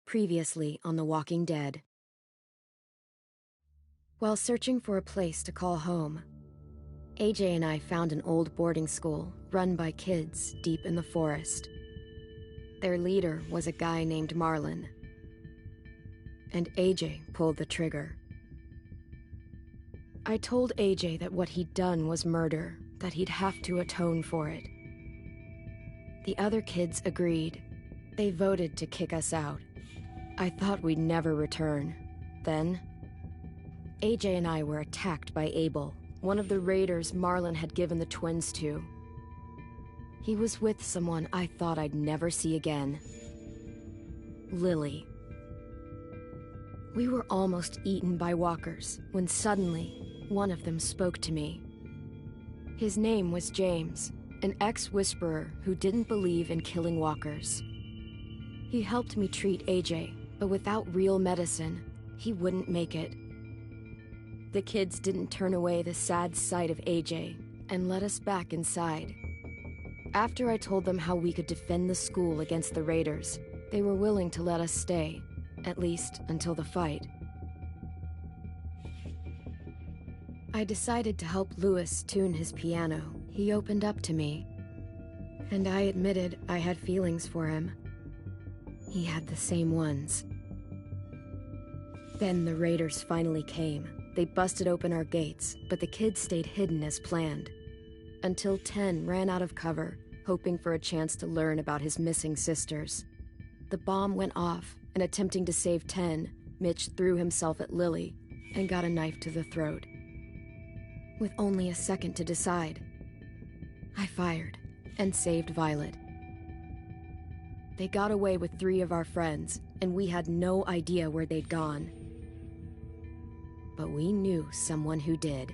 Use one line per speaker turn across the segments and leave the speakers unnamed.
Previously on The Walking Dead. While searching for a place to call home, AJ and I found an old boarding school run by kids deep in the forest. Their leader was a guy named Marlon, and AJ pulled the trigger. I told AJ that what he'd done was murder, that he'd have to atone for it. The other kids agreed. They voted to kick us out. I thought we'd never return. Then, AJ and I were attacked by Abel, one of the raiders Marlon had given the twins to. He was with someone I thought I'd never see again. Lily. We were almost eaten by walkers when suddenly one of them spoke to me. His name was James, an ex-whisperer who didn't believe in killing walkers. He helped me treat AJ, but without real medicine, he wouldn't make it. The kids didn't turn away the sad sight of AJ and let us back inside. After I told them how we could defend the school against the raiders, they were willing to let us stay, at least until the fight. I decided to help Louis tune his piano. He opened up to me, and I admitted I had feelings for him. He had the same ones. Then the raiders finally came. They busted open our gates, but the kids stayed hidden as planned. Until 10 ran out of cover, hoping for a chance to learn about his missing sisters. The bomb went off, and attempting to save 10, Mitch threw himself at Lily and got a knife to the throat. With only a second to decide, I fired and saved Violet. They got away with 3 of our friends, and we had no idea where they'd gone. But we knew someone who did.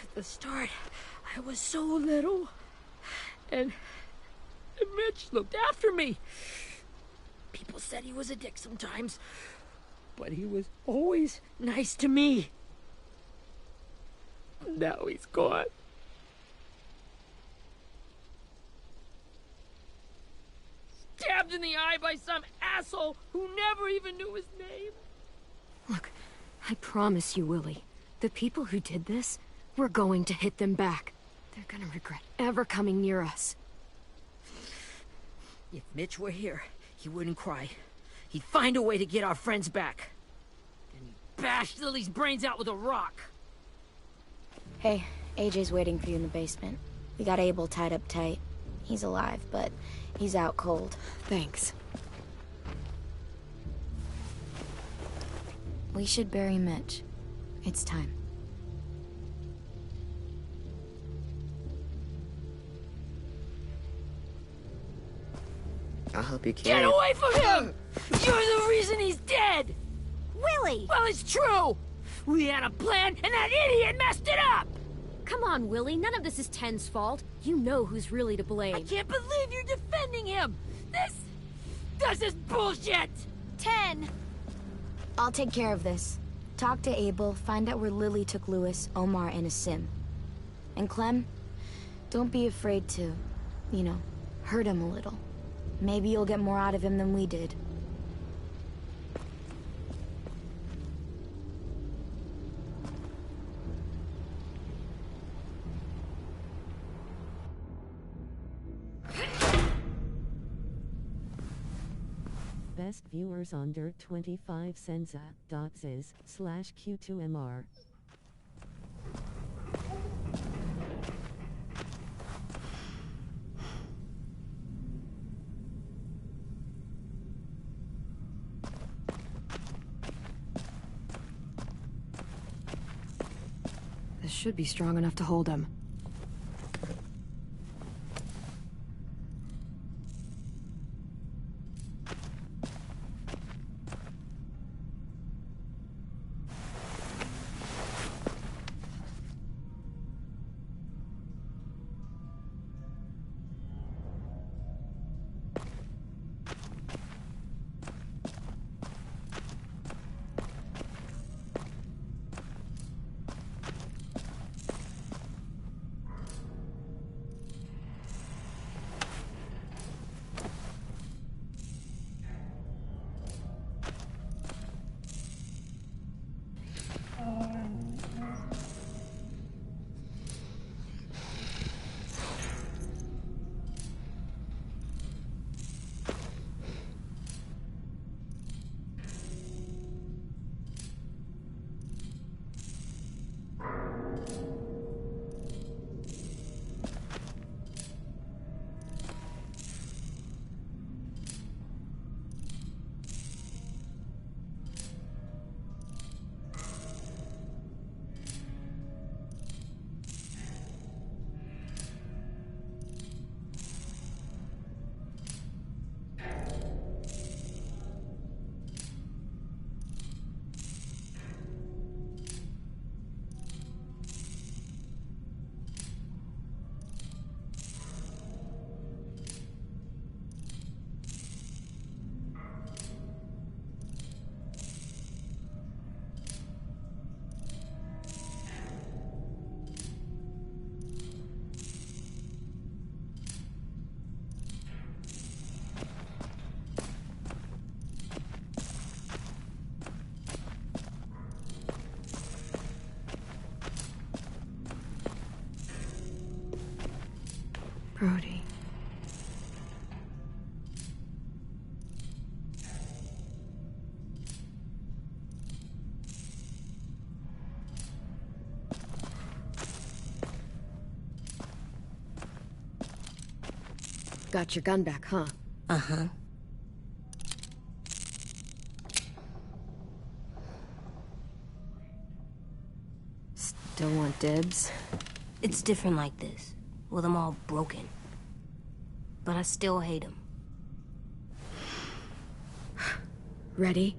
At the start, I was so little, and Mitch looked after me. People said he was a dick sometimes, but he was always nice to me. Now he's gone. Stabbed in the eye by some asshole who never even knew his name.
Look, I promise you, Willie, the people who did this, we're going to hit them back. They're gonna regret ever coming near us.
If Mitch were here, he wouldn't cry. He'd find a way to get our friends back. And he'd bash Lily's brains out with a rock.
Hey, AJ's waiting for you in the basement. We got Abel tied up tight. He's alive, but he's out cold.
Thanks.
We should bury Mitch. It's time.
I'll help you carry.
Get away from him! You're the reason he's dead!
Willie!
Well, it's true! We had a plan, and that idiot messed it up!
Come on, Willie, none of this is Ten's fault. You know who's really to blame.
I can't believe you're defending him! This is bullshit!
10! I'll take care of this. Talk to Abel, find out where Lily took Louis, Omar, and Asim. And Clem, Don't be afraid to, you know, hurt him a little. Maybe you'll get more out of him than we did.
Best viewers under 25 senza.sis/Q2MR.
This should be strong enough to hold him. Brody. Got your gun back, huh?
Uh-huh.
Still want dibs?
It's different like this, with them all broken. But I still hate him.
Ready?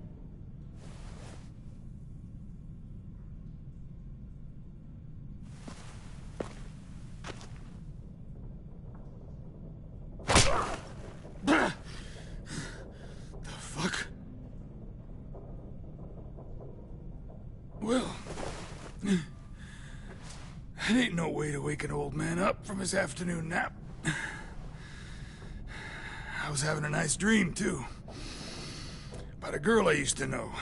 The fuck? Well, that ain't no way to wake an old man up from his afternoon nap. I was having a nice dream, too. About a girl I used to know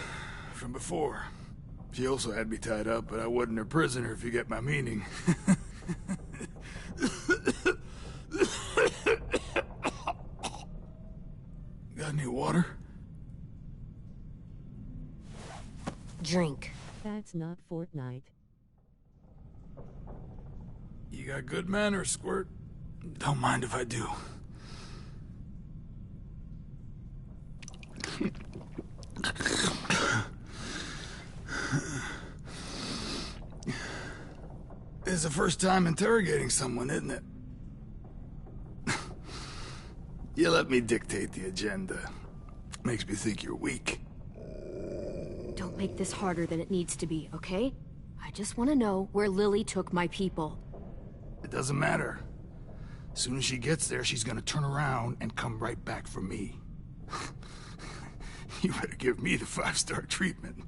from before. She also had me tied up, but I wasn't her prisoner, if you get my meaning. Got any water?
Drink.
That's not Fortnite.
You got good manners, Squirt. Don't mind if I do. This is the first time interrogating someone, isn't it? You let me dictate the agenda. Makes me think you're weak.
Don't make this harder than it needs to be, okay? I just want to know where Lily took my people.
It doesn't matter. As soon as she gets there, she's gonna turn around and come right back for me. You better give me the 5-star treatment.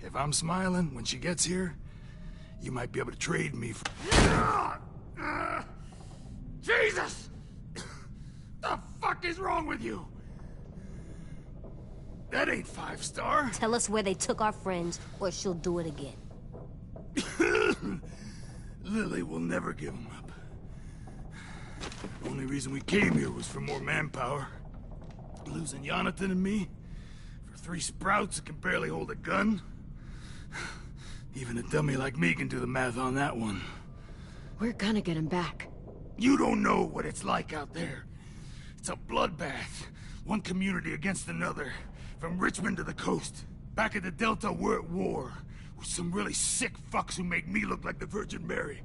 If I'm smiling when she gets here, you might be able to trade me for... Jesus! The fuck is wrong with you? That ain't 5-star.
Tell us where they took our friends, or she'll do it again.
Lily will never give them up. The only reason we came here was for more manpower. Losing Jonathan and me for 3 sprouts that can barely hold a gun. Even a dummy like me can do the math on that one.
We're gonna get him back.
You don't know what it's like out there. It's a bloodbath. One community against another. From Richmond to the coast. Back at the Delta, we're at war. With some really sick fucks who make me look like the Virgin Mary.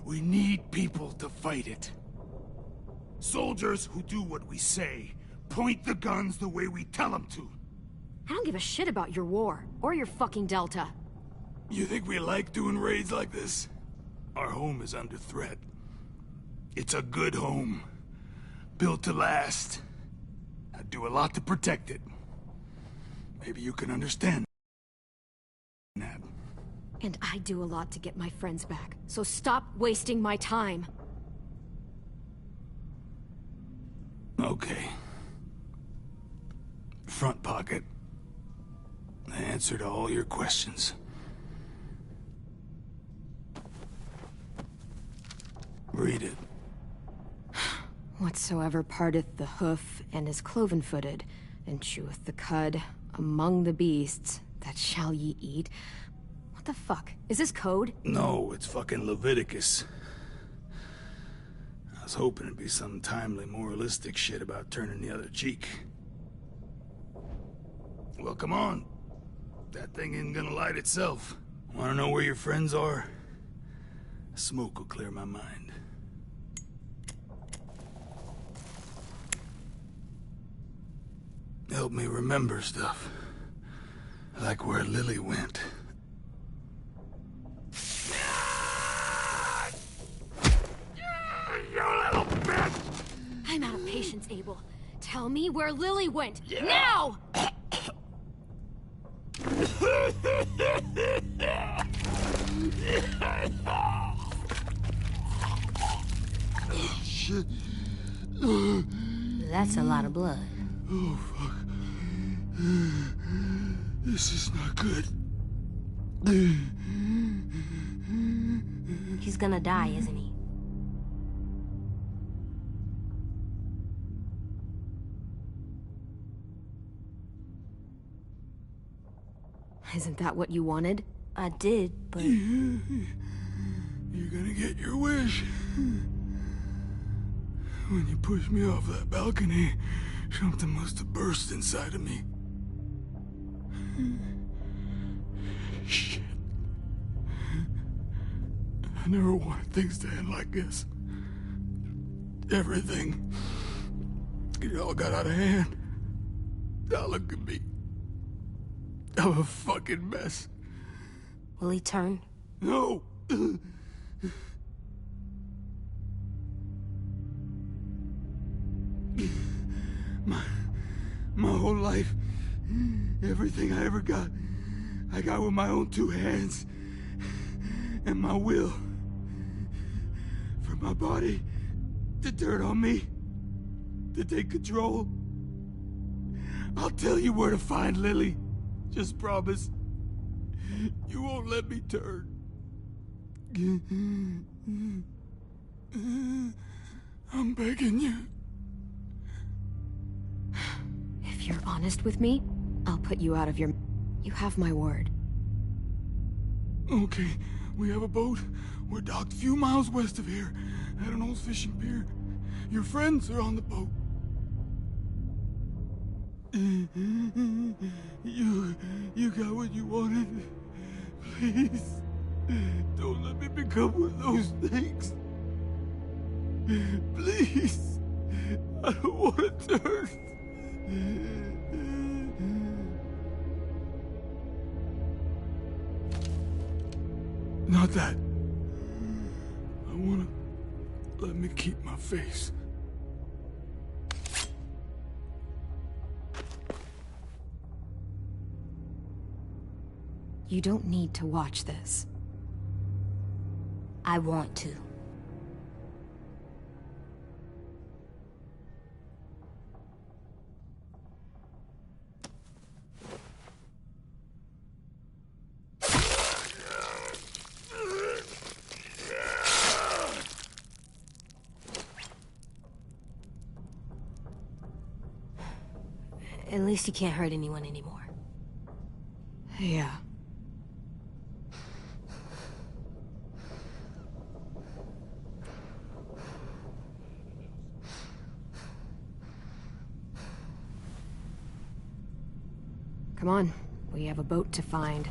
We need people to fight it. Soldiers who do what we say. Point the guns the way we tell them to.
I don't give a shit about your war, or your fucking Delta.
You think we like doing raids like this? Our home is under threat. It's a good home. Built to last. I'd do a lot to protect it. Maybe you can understand that.
And I do a lot to get my friends back, so stop wasting my time.
Okay. Front pocket. The answer to all your questions. Read it.
Whatsoever parteth the hoof and is cloven-footed, and cheweth the cud among the beasts, that shall ye eat. What the fuck? Is this code?
No, it's fucking Leviticus. I was hoping it'd be some timely, moralistic shit about turning the other cheek. Well, come on. That thing isn't gonna light itself. Wanna know where your friends are? Smoke will clear my mind. Help me remember stuff. Like where Lily went. You little bitch!
I'm out of patience, Abel. Tell me where Lily went. Now!
Shit.
That's a lot of blood.
Oh, fuck. This is not good.
He's gonna die, isn't he?
Isn't that what you wanted?
I did, but...
You're gonna get your wish. When you pushed me off that balcony, something must have burst inside of me. Shit. I never wanted things to end like this. Everything. It all got out of hand. Now look at me. I'm a fucking mess.
Will he turn?
No! My whole life, everything I ever got, I got with my own 2 hands. And my will. For my body to turn on me, to take control. I'll tell you where to find Lily. Just promise. You won't let me turn. I'm begging you.
If you're honest with me, I'll put you out of your... You have my word.
Okay, we have a boat. We're docked a few miles west of here, at an old fishing pier. Your friends are on the boat. You got what you wanted. Please, don't let me become one of those things. Please, I don't want to turn. Not that. I want to let me keep my face.
You don't need to watch this.
I want to. At least you can't hurt anyone anymore.
Yeah. Come on, we have a boat to find.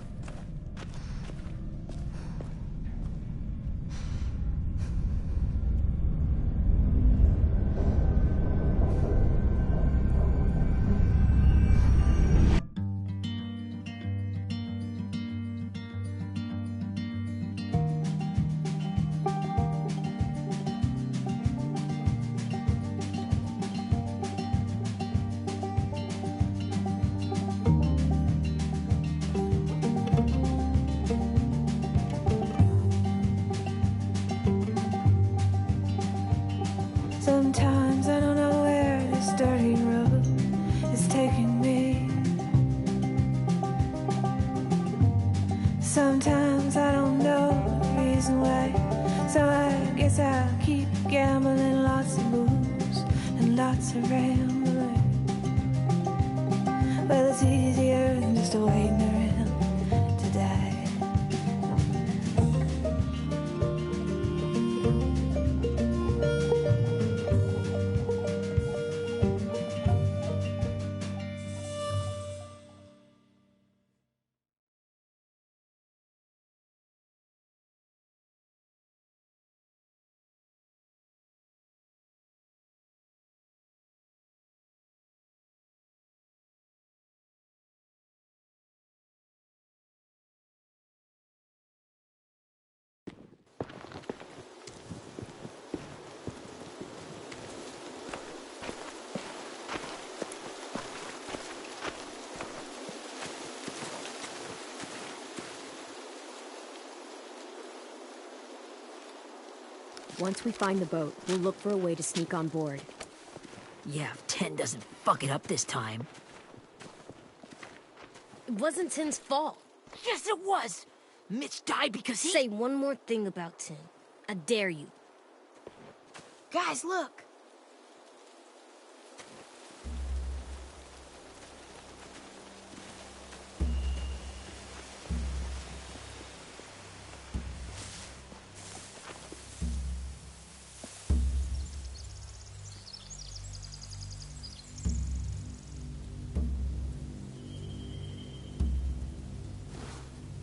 Sometimes I don't know where this dirty road is taking me. Sometimes I don't know the reason why. So I guess I'll keep gambling, lots of moves and lots of rambling. Well, it's easier than just waiting around to die.
Once we find the boat, we'll look for a way to sneak on board.
Yeah, if 10 doesn't fuck it up this time.
It wasn't Tim's fault.
Yes, it was! Mitch died because he—
Say one more thing about Tim. I dare you.
Guys, look!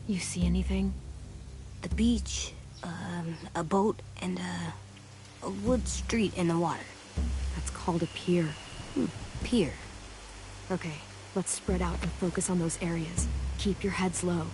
You see anything?
The beach, a boat, and a wood street in the water.
That's called a pier.
Pier.
Okay, let's spread out and focus on those areas. Keep your heads low.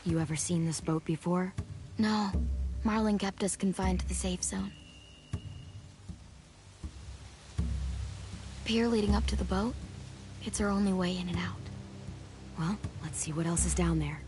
You ever seen this boat before?
No. Marlin kept us confined to the safe zone. Pier leading up to the boat? It's our only way in and out.
Well, let's see what else is down there.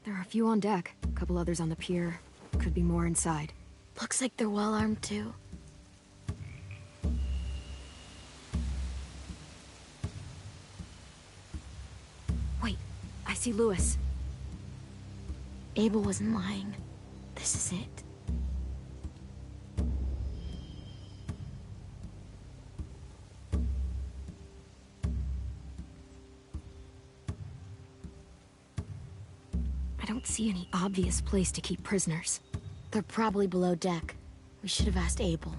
There are a few on deck, a couple others on the pier. Could be more inside.
Looks like they're well armed too.
Wait, I see Lewis.
Abel wasn't lying. This is it.
I don't see any obvious place to keep prisoners.
They're probably below deck. We should have asked Abel.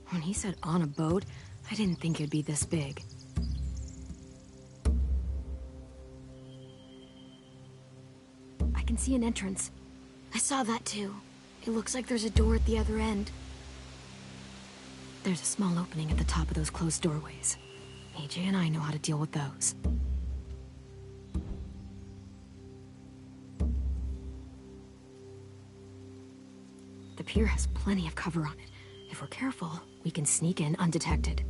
When he said on a boat, I didn't think it'd be this big. I can see an entrance.
I saw that too. It looks like there's a door at the other end.
There's a small opening at the top of those closed doorways. AJ and I know how to deal with those. The pier has plenty of cover on it. If we're careful, we can sneak in undetected.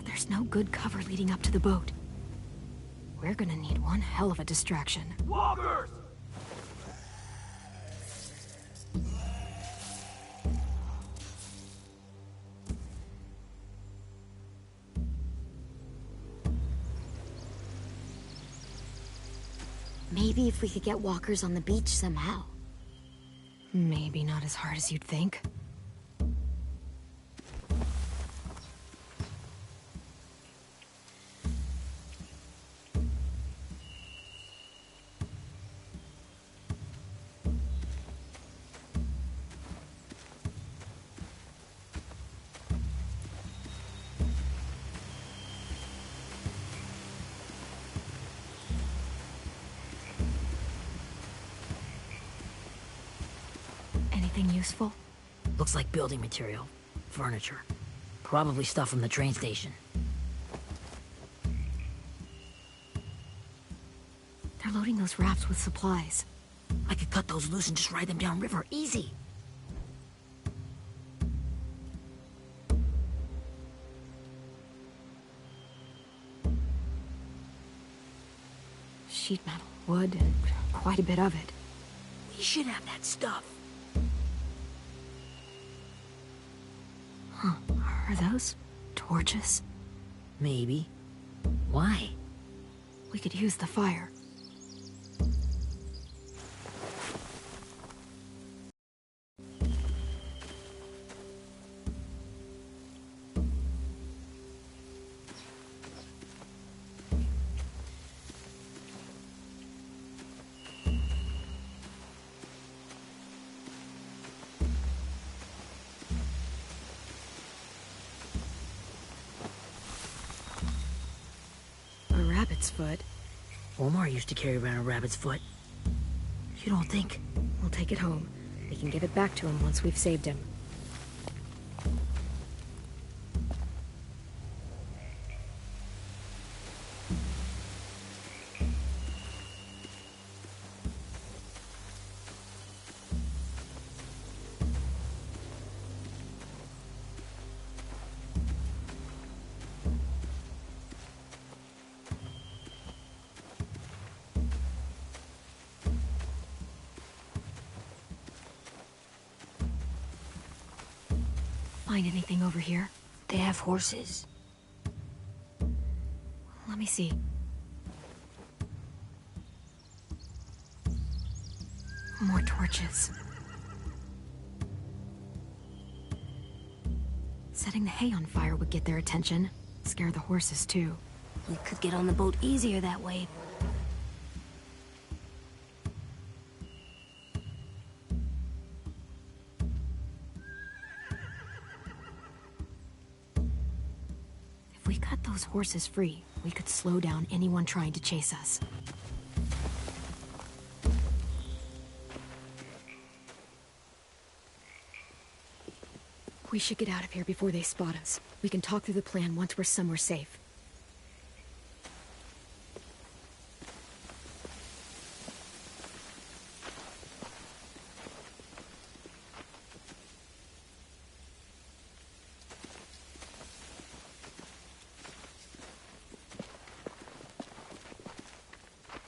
There's no good cover leading up to the boat. We're gonna need one hell of a distraction.
Walkers!
Maybe if we could get walkers on the beach somehow.
Maybe not as hard as you'd think. Anything useful?
Looks like building material. Furniture. Probably stuff from the train station.
They're loading those rafts with supplies.
I could cut those loose and just ride them downriver. Easy.
Sheet metal, wood, and quite a bit of it.
We should have that stuff.
Huh, are those torches?
Maybe. Why?
We could use the fire. Rabbit's foot.
Omar used to carry around a rabbit's foot. You don't think?
We'll take it home. We can give it back to him once we've saved him. Find anything over here?
They have horses.
Let me see. More torches. Setting the hay on fire would get their attention. Scare the horses, too.
We could get on the boat easier that way.
If we cut those horses free, we could slow down anyone trying to chase us. We should get out of here before they spot us. We can talk through the plan once we're somewhere safe.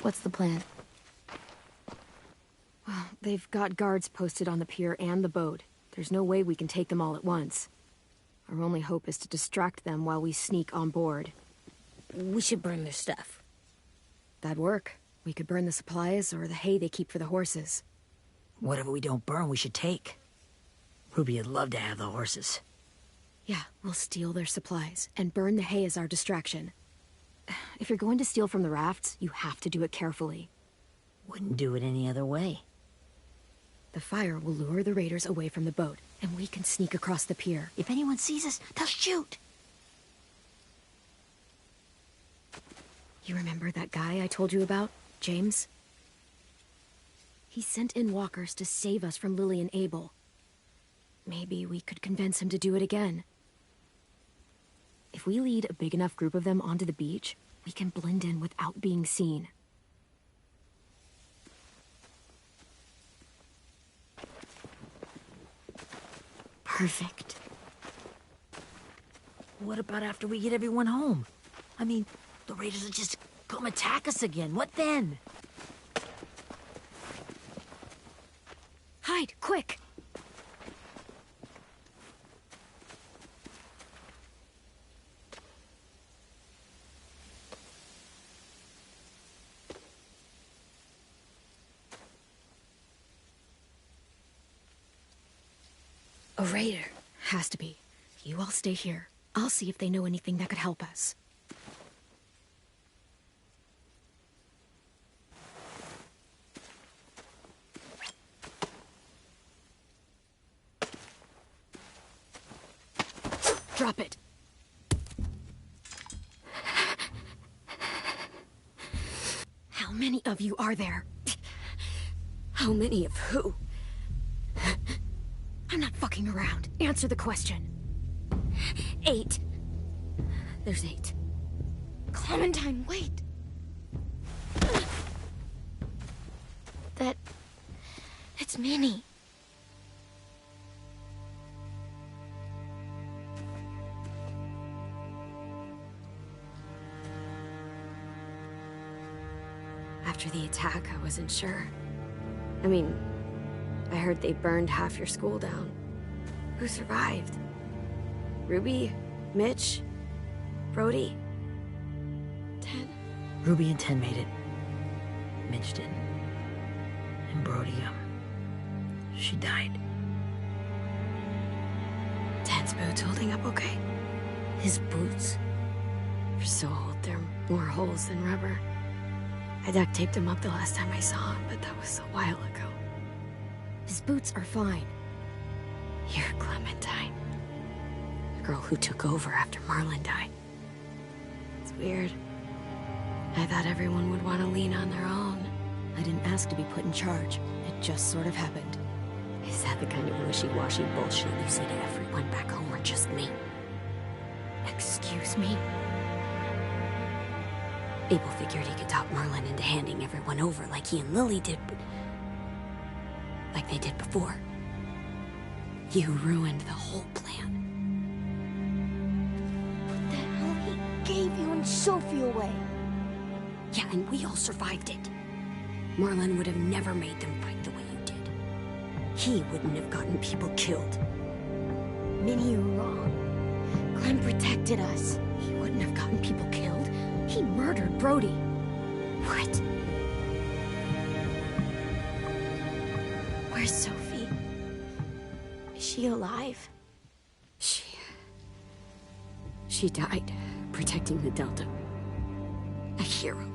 What's the plan?
Well, they've got guards posted on the pier and the boat. There's no way we can take them all at once. Our only hope is to distract them while we sneak on board.
We should burn their stuff.
That'd work. We could burn the supplies or the hay they keep for the horses.
Whatever we don't burn, we should take. Ruby would love to have the horses.
Yeah, we'll steal their supplies and burn the hay as our distraction. If you're going to steal from the rafts, you have to do it carefully.
Wouldn't do it any other way.
The fire will lure the raiders away from the boat, and we can sneak across the pier.
If anyone sees us, they'll shoot.
You remember that guy I told you about, James? He sent in walkers to save us from Lily and Abel. Maybe we could convince him to do it again. If we lead a big enough group of them onto the beach, we can blend in without being seen.
Perfect.
What about after we get everyone home? I mean, the raiders will just come attack us again. What then?
Hide, quick! A raider. Has to be. You all stay here. I'll see if they know anything that could help us. Drop it. How many of you are there?
How many of who?
I'm not fucking around. Answer the question.
8. There's 8.
Clementine, wait! It's Minnie.
After the attack, I wasn't sure. I mean, I heard they burned half your school down. Who survived? Ruby? Mitch? Brody? 10?
Ruby and 10 made it. Mitch didn't. And Brody, she died.
10's boots holding up okay?
His boots?
They're so old, they're more holes than rubber. I duct taped him up the last time I saw him, but that was a while ago. His boots are fine. You're Clementine. The girl who took over after Marlon died. It's weird. I thought everyone would want to lean on their own. I didn't ask to be put in charge. It just sort of happened.
Is that the kind of wishy-washy bullshit you say to everyone back home, or just me?
Excuse me?
Abel figured he could talk Marlon into handing everyone over like he and Lily did, but... like they did before. You ruined the whole plan.
What the hell? He gave you and Sophie away.
Yeah, and we all survived it. Marlon would have never made them fight the way you did. He wouldn't have gotten people killed.
Minnie, you're wrong. Clem protected us.
He wouldn't have gotten people killed. He murdered Brody.
What? Where's Sophie? Is she alive?
She died protecting the Delta. A hero.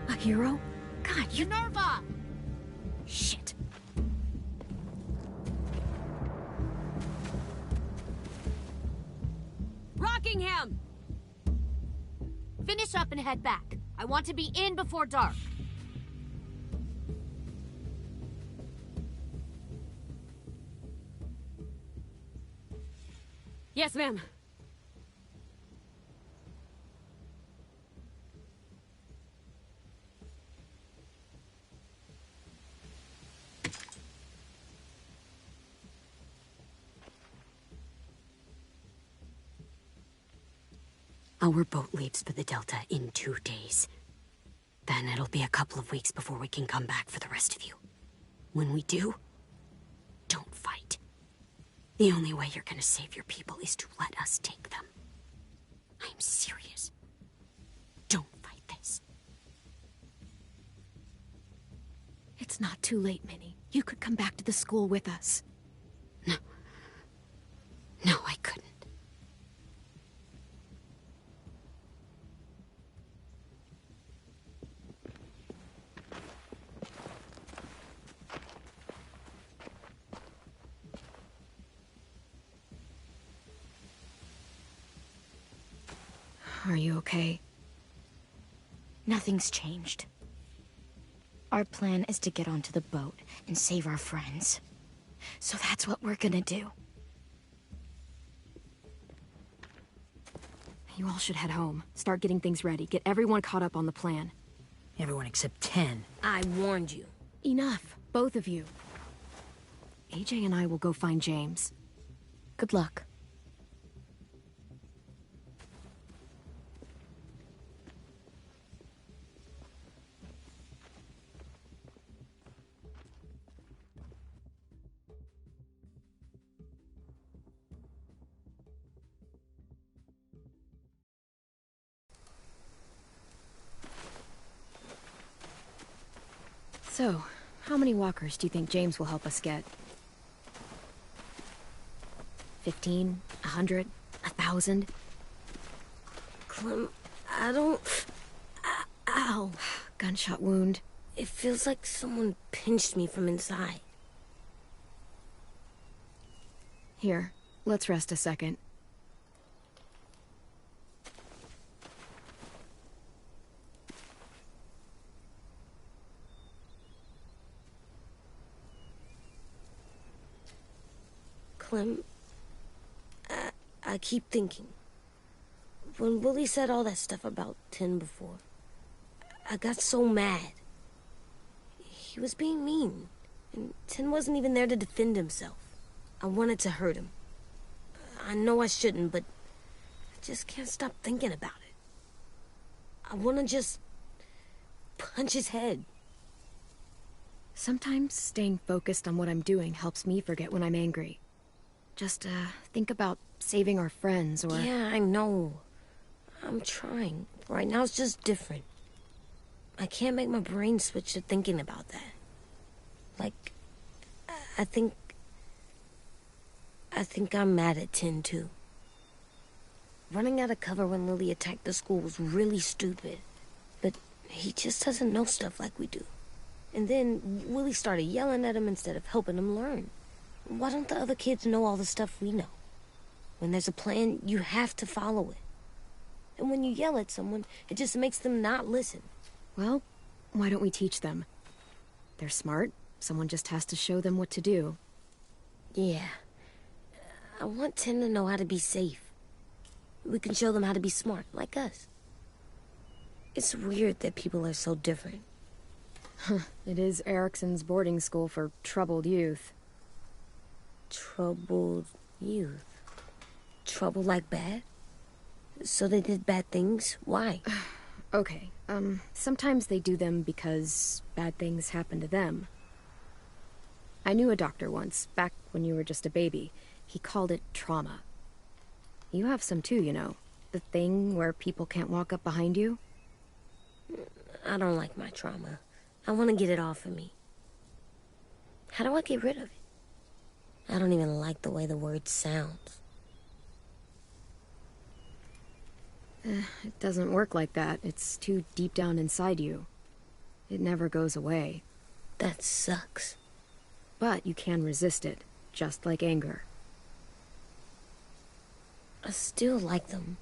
A hero? God, you...
Minerva!
Shit.
Rockingham! Finish up and head back. I want to be in before dark.
Yes, ma'am.
Our boat leaves for the Delta in 2 days. Then it'll be a couple of weeks before we can come back for the rest of you. When we do, don't fight. The only way you're gonna save your people is to let us take them. I'm serious. Don't fight this.
It's not too late, Minnie. You could come back to the school with us.
No. No, I couldn't.
Are you okay?
Nothing's changed. Our plan is to get onto the boat and save our friends. So that's what we're gonna do.
You all should head home. Start getting things ready. Get everyone caught up on the plan.
Everyone except 10.
I warned you.
Enough, both of you. AJ and I will go find James.
Good luck.
So, how many walkers do you think James will help us get? 15? 100? 1,000?
Clem, I don't... Ow.
Gunshot wound.
It feels like someone pinched me from inside.
Here, let's rest a second.
Clem, I keep thinking. When Willie said all that stuff about 10 before, I got so mad. He was being mean, and 10 wasn't even there to defend himself. I wanted to hurt him. I know I shouldn't, but I just can't stop thinking about it. I want to just punch his head.
Sometimes staying focused on what I'm doing helps me forget when I'm angry. Just, think about saving our friends, or...
Yeah, I know. I'm trying. Right now it's just different. I can't make my brain switch to thinking about that. Like, I think I'm mad at 10, too. Running out of cover when Lily attacked the school was really stupid. But he just doesn't know stuff like we do. And then Willie started yelling at him instead of helping him learn. Why don't the other kids know all the stuff we know? When there's a plan, you have to follow it. And when you yell at someone, it just makes them not listen.
Well, why don't we teach them? They're smart. Someone just has to show them what to do.
Yeah. I want 10 to know how to be safe. We can show them how to be smart, like us. It's weird that people are so different.
It is Erickson's boarding school for troubled youth.
Troubled youth? Trouble like bad? So they did bad things? Why?
Okay, sometimes they do them because bad things happen to them. I knew a doctor once, back when you were just a baby. He called it trauma. You have some too, you know. The thing where people can't walk up behind you.
I don't like my trauma. I want to get it off of me. How do I get rid of it? I don't even like the way the word sounds.
It doesn't work like that. It's too deep down inside you. It never goes away.
That sucks.
But you can resist it, just like anger.
I still like them.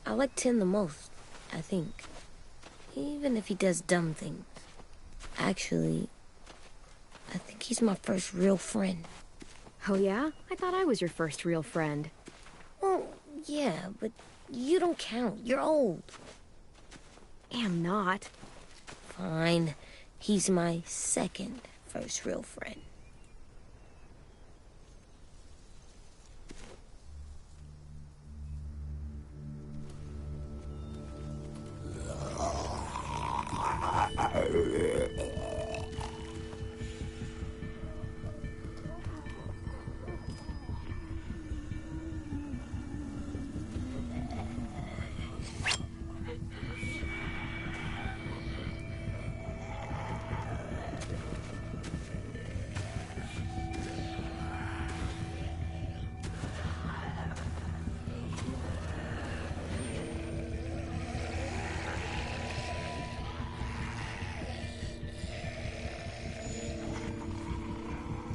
I like 10 the most, I think. Even if he does dumb things. Actually, I think he's my first real friend.
Oh yeah? I thought I was your first real friend.
Well, yeah, but you don't count. You're old.
Am not.
Fine. He's my second first real friend.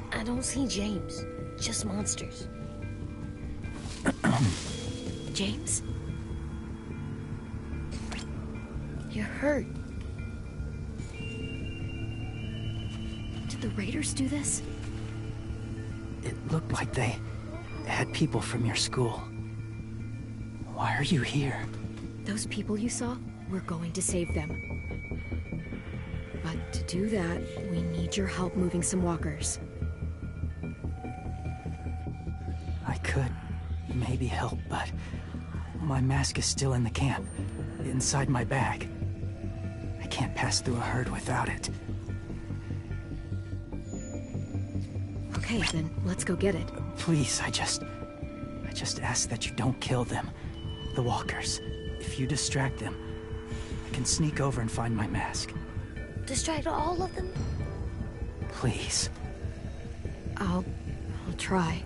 I don't see James. Just monsters.
James?
You're hurt.
Did the raiders do this?
It looked like they had people from your school. Why are you here?
Those people you saw? We're going to save them. But to do that, we need your help moving some walkers.
I could maybe help, but my mask is still in the camp, inside my bag. I can't pass through a herd without it.
Okay, then let's go get it.
Please, I just ask that you don't kill them. The walkers. If you distract them, I can sneak over and find my mask.
Distract all of them?
Please.
I'll try.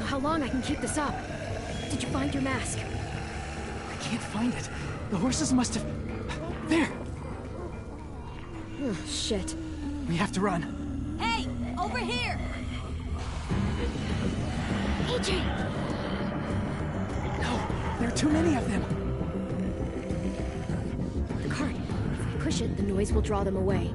How long I can keep this up? Did you find your mask?
I can't find it. The horses must have... There!
Oh, shit.
We have to run.
Hey! Over here!
AJ!
No! There are too many of them!
The cart. If we push it, the noise will draw them away.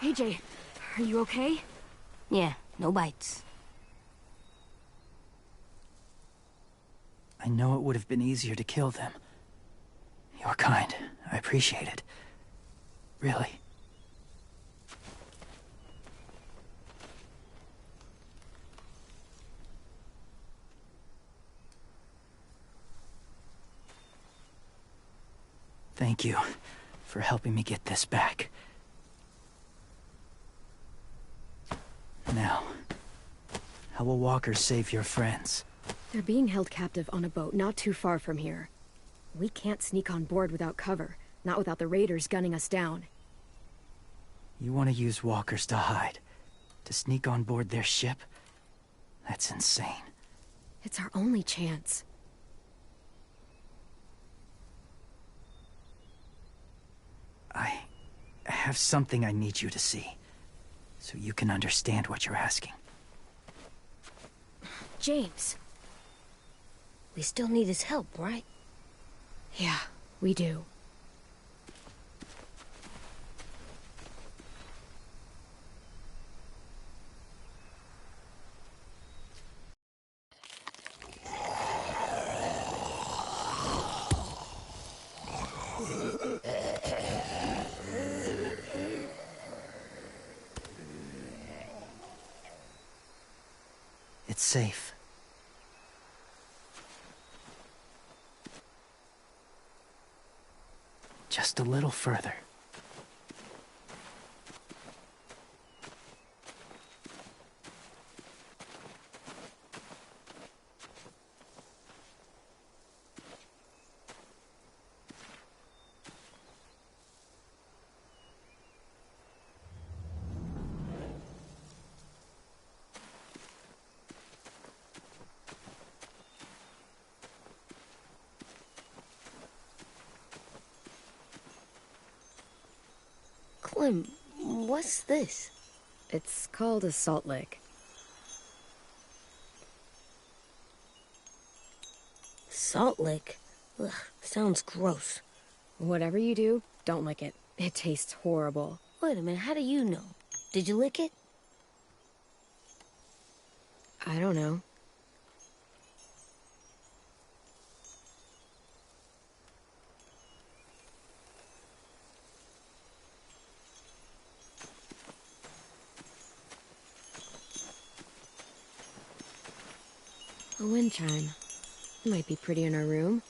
AJ, are you okay?
Yeah, no bites.
I know it would have been easier to kill them. You're kind. I appreciate it. Really. Thank you for helping me get this back. Now, how will walkers save your friends?
They're being held captive on a boat not too far from here. We can't sneak on board without cover, not without the raiders gunning us down.
You want to use walkers to hide? To sneak on board their ship? That's insane.
It's our only chance.
I have something I need you to see, so you can understand what you're asking.
James.
We still need his help, right?
Yeah, we do.
It's safe. Just a little further.
Clem, what's this?
It's called a salt lick.
Salt lick? Ugh, sounds gross.
Whatever you do, don't lick it. It tastes horrible.
Wait a minute, how do you know? Did you lick it?
I don't know. A wind chime. It might be pretty in our room.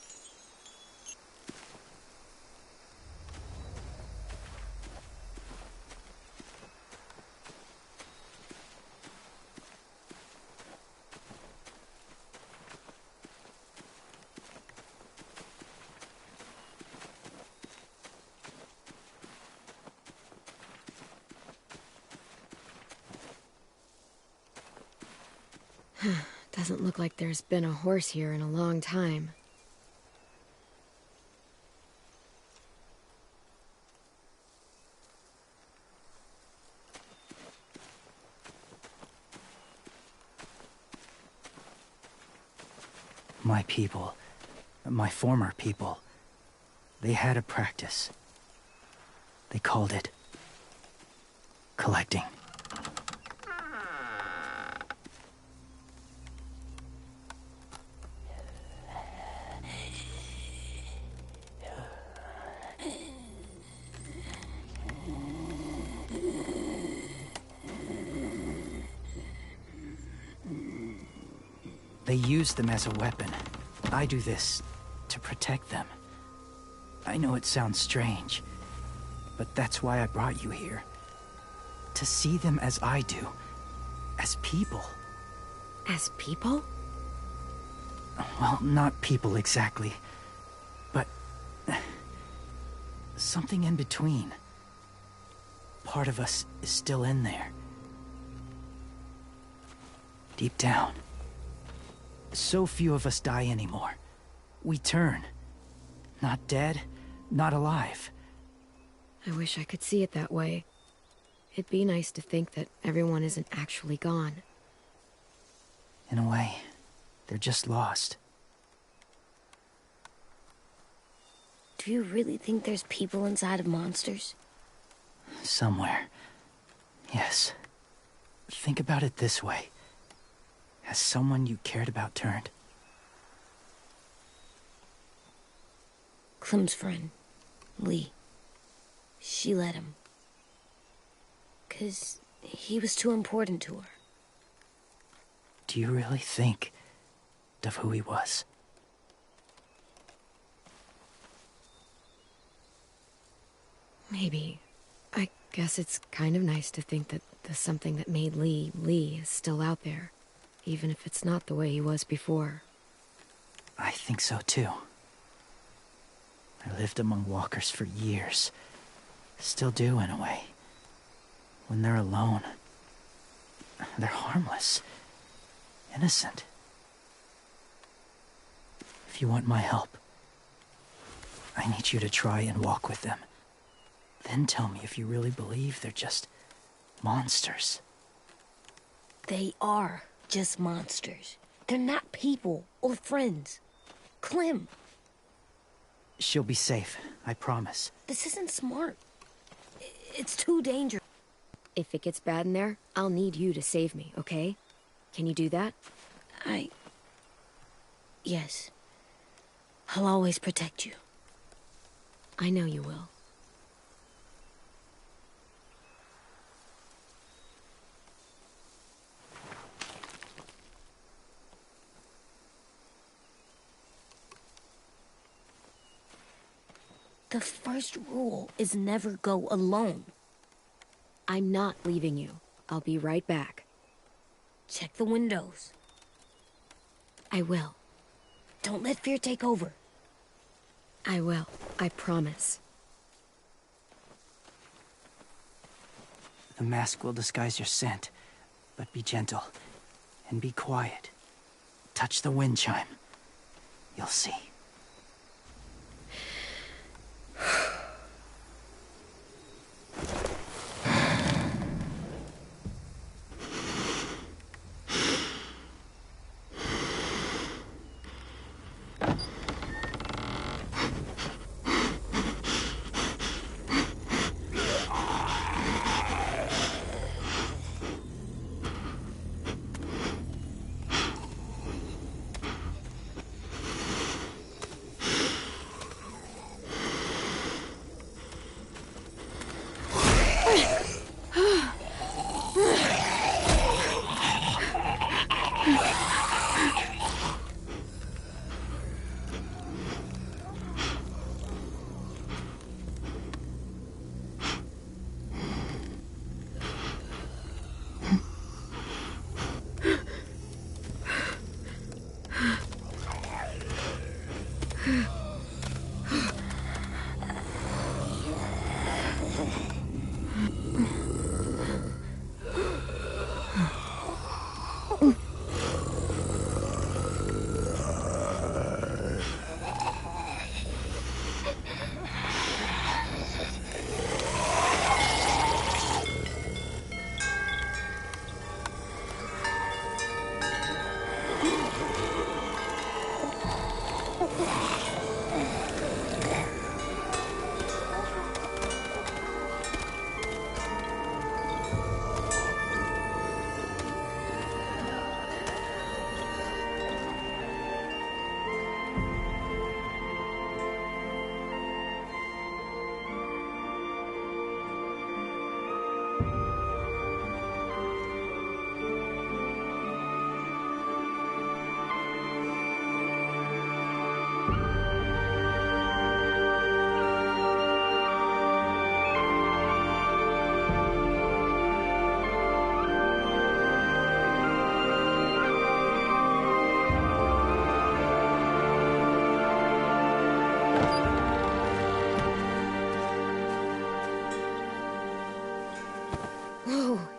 Doesn't look like there's been a horse here in a long time.
My people, my former people, they had a practice. They called it collecting. They use them as a weapon. I do this to protect them. I know it sounds strange, but that's why I brought you here. To see them as I do. As people.
As people?
Well, not people exactly, but something in between. Part of us is still in there. Deep down. So few of us die anymore. We turn. Not dead, not alive.
I wish I could see it that way. It'd be nice to think that everyone isn't actually gone.
In a way, they're just lost.
Do you really think there's people inside of monsters?
Somewhere. Yes. Think about it this way. Has someone you cared about turned?
Clem's friend, Lee. She let him. 'Cause he was too important to her.
Do you really think of who he was?
Maybe. I guess it's kind of nice to think that the something that made Lee, Lee is still out there. Even if it's not the way he was before.
I think so too. I lived among walkers for years. Still do, in a way. When they're alone, they're harmless. Innocent. If you want my help, I need you to try and walk with them. Then tell me if you really believe they're just monsters.
They are just monsters. They're not people or friends. Clem.
She'll be safe, I promise.
This isn't smart. It's too dangerous.
If it gets bad in there, I'll need you to save me, okay? Can you do that?
Yes. I'll always protect you.
I know you will.
The first rule is never go alone.
I'm not leaving you. I'll be right back.
Check the windows.
I will.
Don't let fear take over.
I will. I promise.
The mask will disguise your scent, but be gentle and be quiet. Touch the wind chime. You'll see.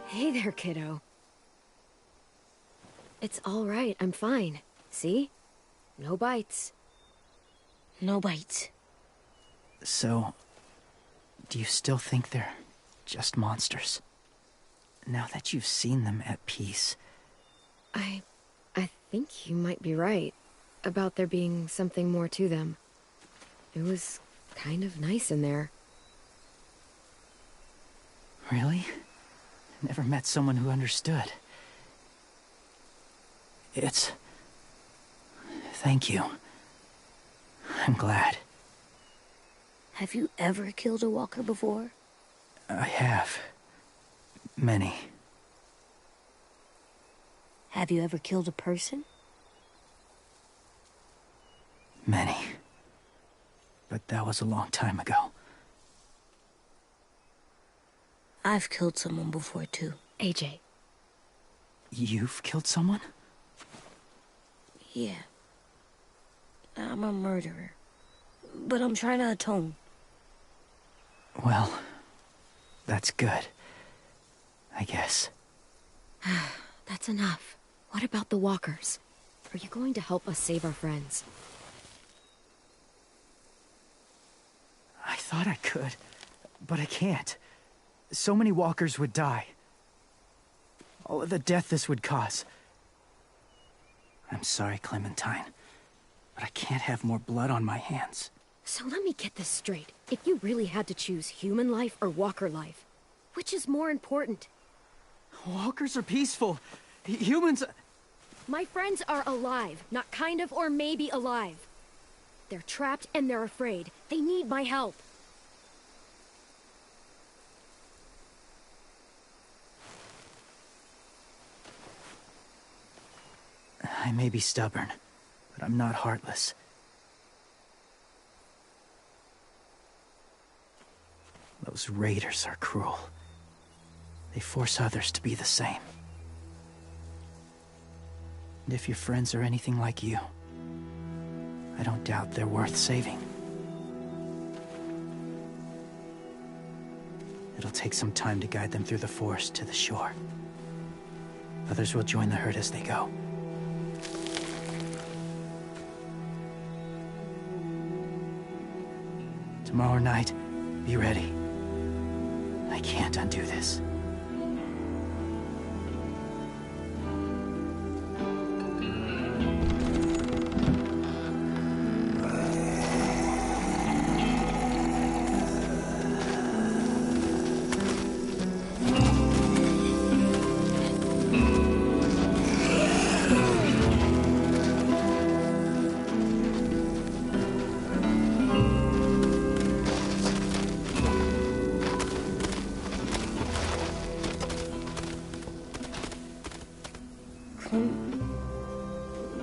Hey there, kiddo. It's all right, I'm fine. See? No bites.
No bites.
So, do you still think they're just monsters? Now that you've seen them at peace.
I think you might be right about there being something more to them. It was kind of nice in there.
Really? Never met someone who understood. Thank you. I'm glad.
Have you ever killed a walker before?
I have. Many.
Have you ever killed a person?
Many. But that was a long time ago.
I've killed someone before, too.
AJ.
You've killed someone?
Yeah. I'm a murderer. But I'm trying to atone.
Well, that's good. I guess.
That's enough. What about the walkers? Are you going to help us save our friends?
I thought I could, but I can't. So many walkers would die. All of the death this would cause. I'm sorry, Clementine, but I can't have more blood on my hands.
So let me get this straight. If you really had to choose human life or walker life, which is more important?
Walkers are peaceful. Humans...
My friends are alive, not kind of or maybe alive. They're trapped and they're afraid. They need my help.
I may be stubborn, but I'm not heartless. Those raiders are cruel. They force others to be the same. And if your friends are anything like you, I don't doubt they're worth saving. It'll take some time to guide them through the forest to the shore. Others will join the herd as they go. Tomorrow night, be ready. I can't undo this.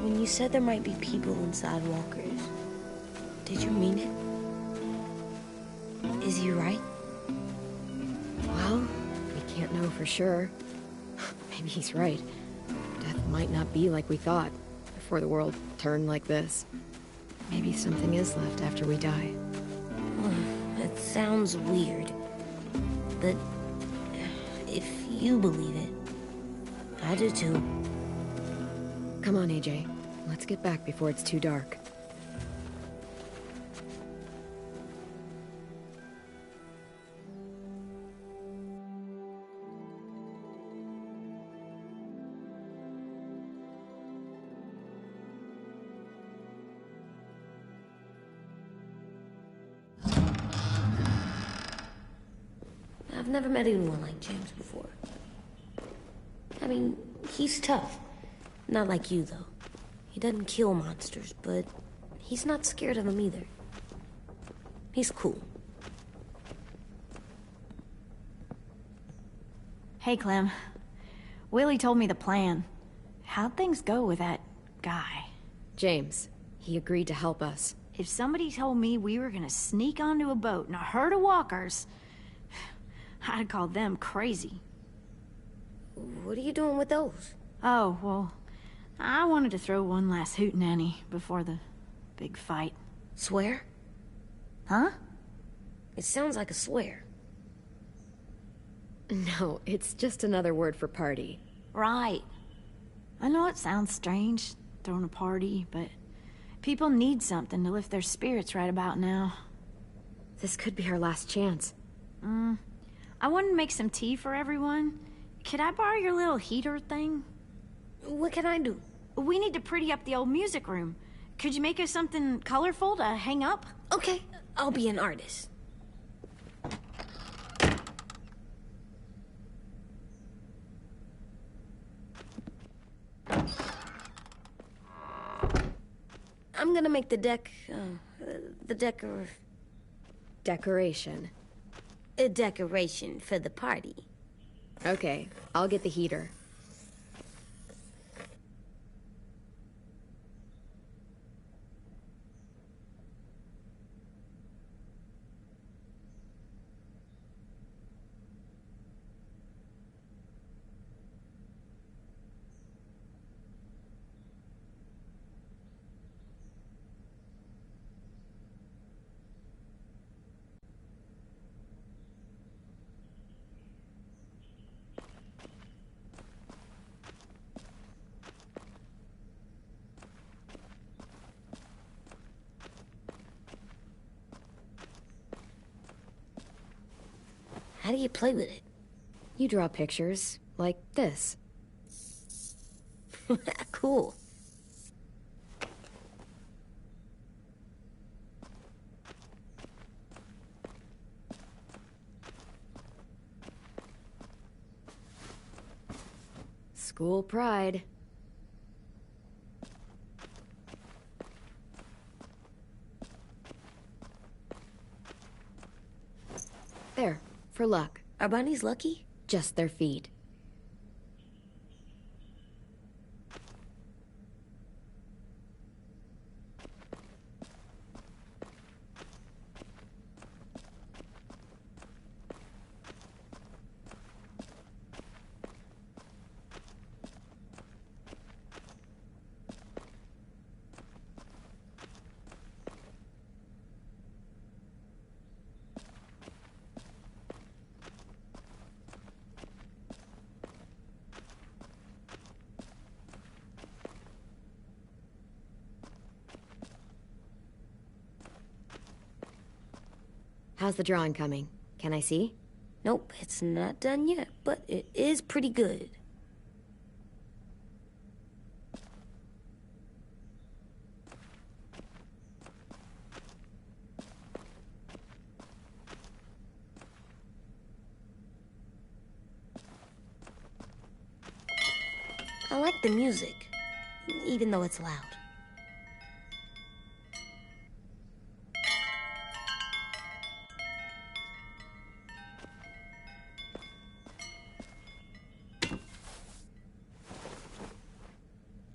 When you said there might be people inside walkers, did you mean it? Is he right?
Well, we can't know for sure. Maybe he's right. Death might not be like we thought, before the world turned like this. Maybe something is left after we die.
It sounds weird, but if you believe it, I do too.
Come on, AJ. Let's get back before it's too dark.
I've never met anyone like James before. I mean, he's tough. Not like you, though. He doesn't kill monsters, but he's not scared of them either. He's cool.
Hey, Clem. Willie told me the plan. How'd things go with that guy?
James. He agreed to help us.
If somebody told me we were gonna sneak onto a boat in a herd of walkers, I'd call them crazy.
What are you doing with those?
Oh, well, I wanted to throw one last hootenanny before the big fight.
Swear?
Huh?
It sounds like a swear.
No, it's just another word for party.
Right. I know it sounds strange, throwing a party, but people need something to lift their spirits right about now.
This could be our last chance.
I wanted to make some tea for everyone. Could I borrow your little heater thing?
What can I do?
We need to pretty up the old music room. Could you make us something colorful to hang up?
Okay, I'll be an artist. I'm gonna make the
Decoration.
a decoration for the party.
Okay, I'll get the heater.
How do you play with it?
You draw pictures, like this.
Cool.
School pride. There, for luck.
Are bunnies lucky?
Just their feet. How's the drawing coming? Can I see?
Nope, it's not done yet, but it is pretty good. I like the music, even though it's loud.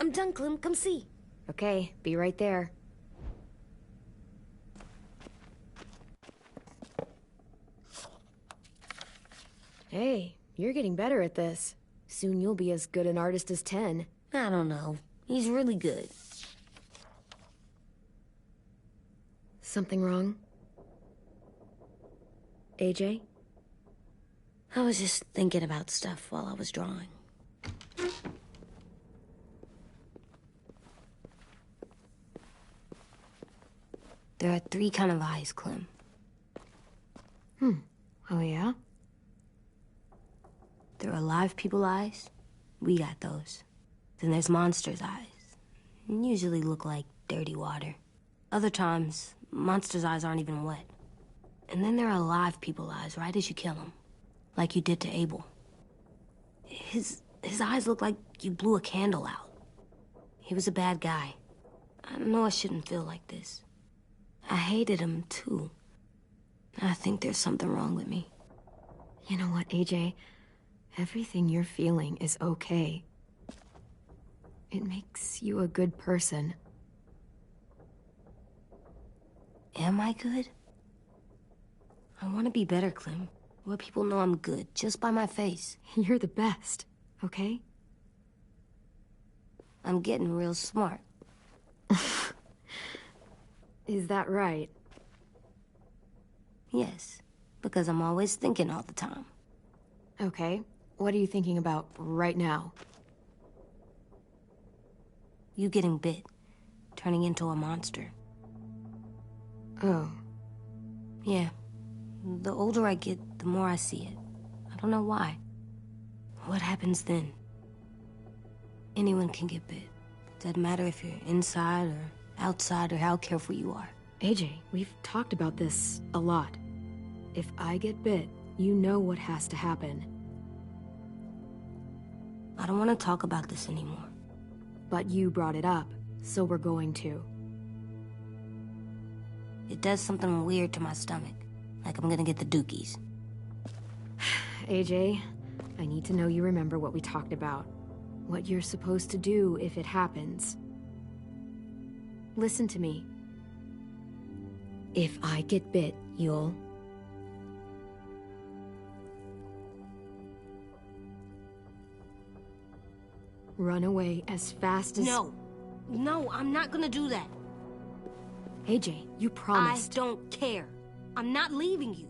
I'm done, Clem. Come see.
Okay, be right there. Hey, you're getting better at this. Soon you'll be as good an artist as 10.
I don't know. He's really good.
Something wrong? AJ?
I was just thinking about stuff while I was drawing. There are 3 kind of eyes, Clem.
Oh yeah?
There are live people eyes. We got those. Then there's monsters' eyes. Usually look like dirty water. Other times, monsters' eyes aren't even wet. And then there are live people eyes right as you kill them. Like you did to Abel. His eyes look like you blew a candle out. He was a bad guy. I know I shouldn't feel like this. I hated him, too. I think there's something wrong with me.
You know what, AJ? Everything you're feeling is okay. It makes you a good person.
Am I good? I want to be better, Clem. Let people know I'm good, just by my face.
You're the best, okay?
I'm getting real smart.
Is that right?
Yes, because I'm always thinking all the time.
Okay, what are you thinking about right now?
You getting bit, turning into a monster.
Oh.
Yeah. The older I get, the more I see it. I don't know why. What happens then? Anyone can get bit. Doesn't matter if you're inside or outside or how careful you are.
AJ, we've talked about this a lot. If I get bit, you know what has to happen.
I don't want to talk about this anymore.
But you brought it up, so we're going to.
It does something weird to my stomach. Like I'm gonna get the dookies.
AJ, I need to know you remember what we talked about. What you're supposed to do if it happens. Listen to me. If I get bit, you'll... run away as fast as...
No, I'm not gonna do that.
AJ, you promised.
I don't care. I'm not leaving you.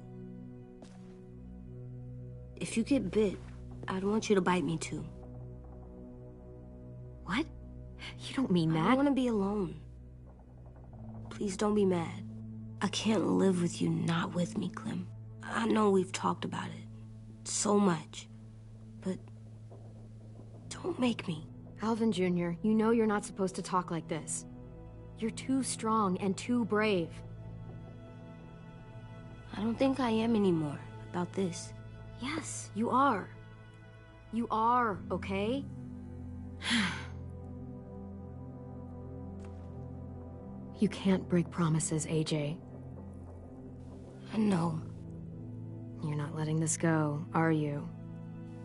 If you get bit, I'd want you to bite me too.
What? You don't mean that.
I want to be alone. Please don't be mad. I can't live with you not with me, Clem. I know we've talked about it. so much. But don't make me.
Alvin Jr., you know you're not supposed to talk like this. You're too strong and too brave.
I don't think I am anymore about this.
Yes, you are. You are, okay? You can't break promises, AJ.
I know.
You're not letting this go, are you?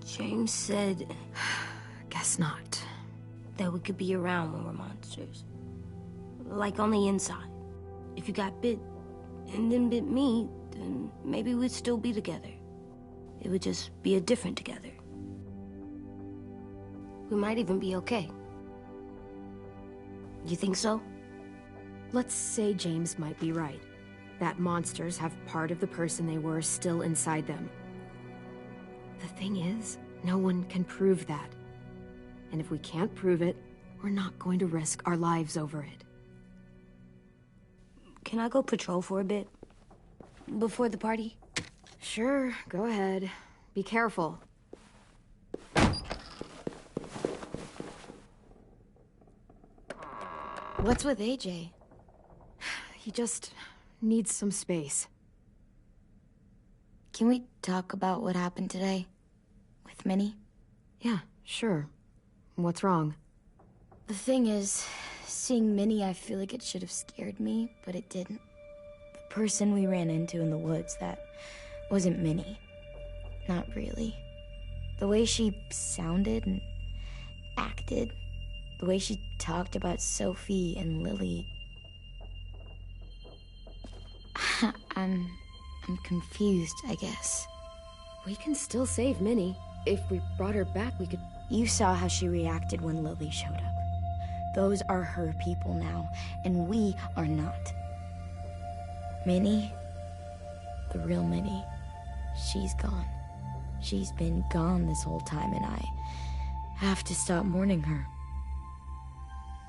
James said...
Guess not.
That we could be around when we're monsters. Like on the inside. If you got bit and then bit me, then maybe we'd still be together. It would just be a different together. We might even be okay. You think so?
Let's say James might be right. That monsters have part of the person they were still inside them. The thing is, no one can prove that. And if we can't prove it, we're not going to risk our lives over it.
Can I go patrol for a bit? Before the party?
Sure, go ahead. Be careful.
What's with AJ?
He just needs some space.
Can we talk about what happened today? With Minnie?
Yeah, sure. What's wrong?
The thing is, seeing Minnie, I feel like it should have scared me, but it didn't. The person we ran into in the woods, that wasn't Minnie. Not really. The way she sounded and acted, the way she talked about Sophie and Lily. I'm confused, I guess.
We can still save Minnie. If we brought her back, we could...
You saw how she reacted when Lily showed up. Those are her people now, and we are not. Minnie, the real Minnie, she's gone. She's been gone this whole time, and I have to stop mourning her.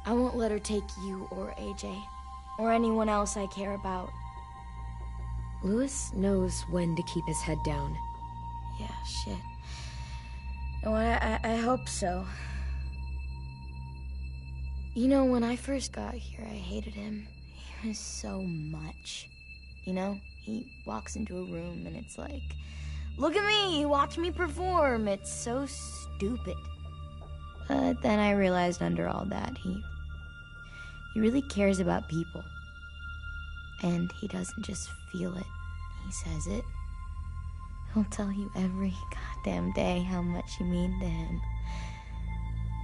I won't let her take you or AJ, or anyone else I care about.
Louis knows when to keep his head down.
Yeah, shit. No, I hope so. You know, when I first got here, I hated him. He was so much. You know, he walks into a room and it's like, look at me, watch me perform. It's so stupid. But then I realized under all that, he really cares about people. And he doesn't just feel it, he says it. He'll tell you every goddamn day how much you mean to him.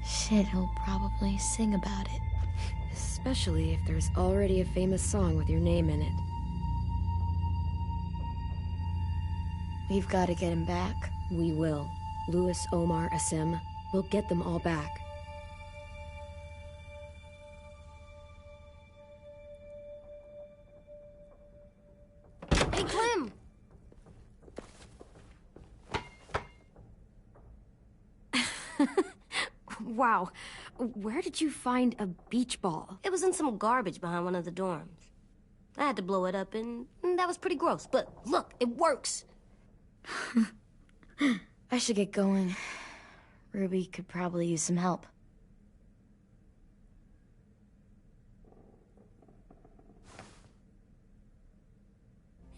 Shit, he'll probably sing about it.
Especially if there's already a famous song with your name in it.
We've got to get him back.
We will. Louis, Omar, Asim. We'll get them all back.
Hey, Clem!
Wow. Where did you find a beach ball?
It was in some garbage behind one of the dorms. I had to blow it up, and that was pretty gross. But look, it works.
I should get going. Ruby could probably use some help.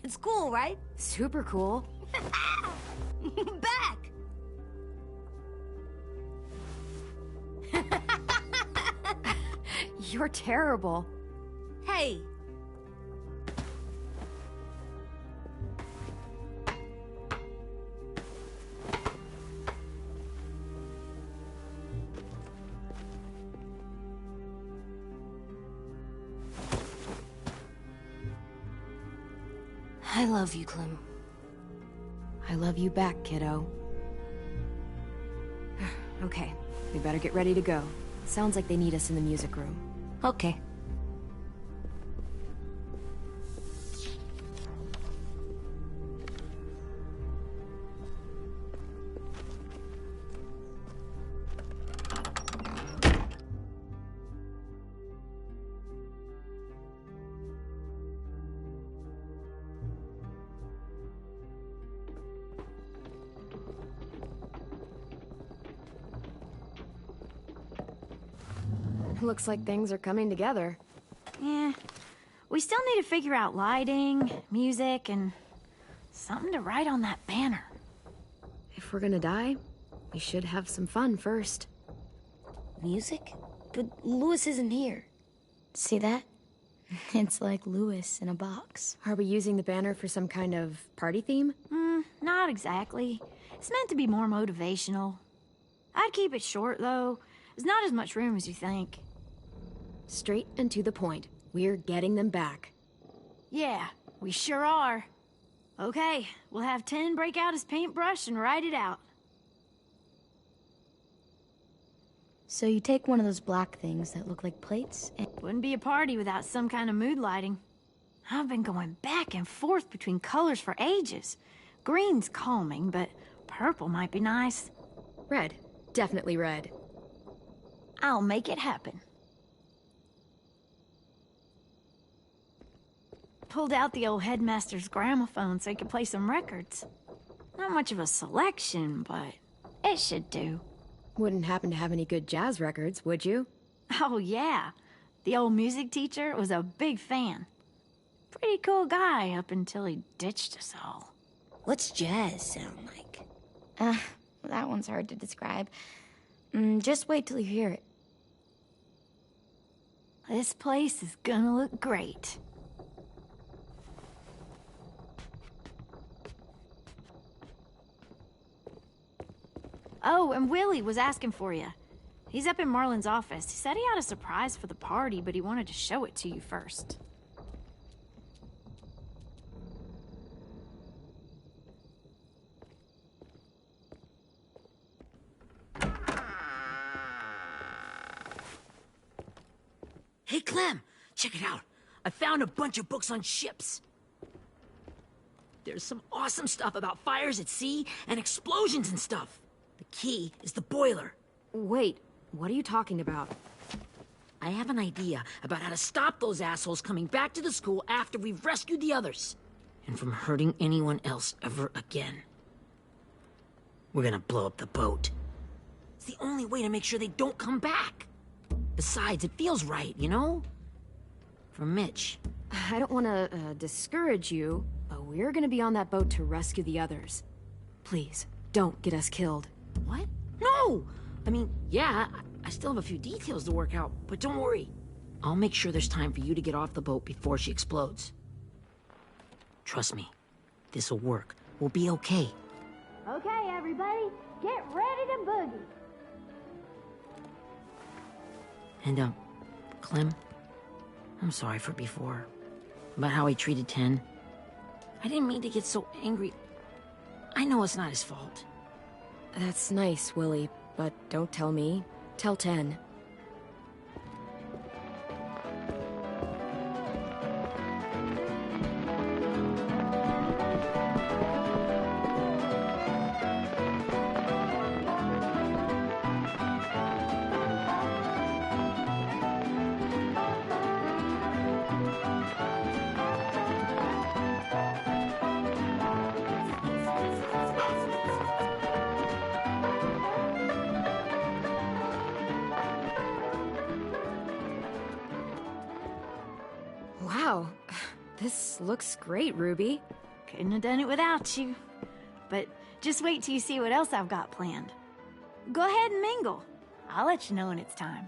It's cool, right?
Super cool.
Back!
You're terrible.
Hey! I love you, Clem.
I love you back, kiddo. Okay, we better get ready to go. Sounds like they need us in the music room.
Okay.
Looks like things are coming together.
Yeah. We still need to figure out lighting, music, and something to write on that banner.
If we're gonna die, we should have some fun first.
Music? But Lewis isn't here.
See that? It's like Lewis in a box.
Are we using the banner for some kind of party theme?
Not exactly. It's meant to be more motivational. I'd keep it short, though. There's not as much room as you think.
Straight and to the point. We're getting them back.
Yeah, we sure are. Okay, we'll have 10 break out his paintbrush and write it out.
So you take one of those black things that look like plates and...
Wouldn't be a party without some kind of mood lighting. I've been going back and forth between colors for ages. Green's calming, but purple might be nice.
Red. Definitely red.
I'll make it happen. Pulled out the old headmaster's gramophone so he could play some records. Not much of a selection, but it should do.
Wouldn't happen to have any good jazz records, would you?
Oh, yeah. The old music teacher was a big fan. Pretty cool guy up until he ditched us all.
What's jazz sound like?
That one's hard to describe. Just wait till you hear it.
This place is gonna look great. Oh, and Willie was asking for you. He's up in Marlin's office. He said he had a surprise for the party, but he wanted to show it to you first.
Hey, Clem, check it out. I found a bunch of books on ships. There's some awesome stuff about fires at sea and explosions and stuff. The key is the boiler.
Wait, what are you talking about?
I have an idea about how to stop those assholes coming back to the school after we've rescued the others. And from hurting anyone else ever again. We're gonna blow up the boat. It's the only way to make sure they don't come back. Besides, it feels right, you know? For Mitch.
I don't want to discourage you, but we're gonna be on that boat to rescue the others. Please, don't get us killed.
What? No! I mean, yeah, I still have a few details to work out, but don't worry. I'll make sure there's time for you to get off the boat before she explodes. Trust me, this'll work. We'll be okay.
Okay, everybody, get ready to boogie.
And, Clem, I'm sorry for before. About how he treated Ten. I didn't mean to get so angry. I know it's not his fault.
That's nice, Willie, but don't tell me. Tell 10. Wow, this looks great, Ruby.
Couldn't have done it without you. But just wait till you see what else I've got planned. Go ahead and mingle. I'll let you know when it's time.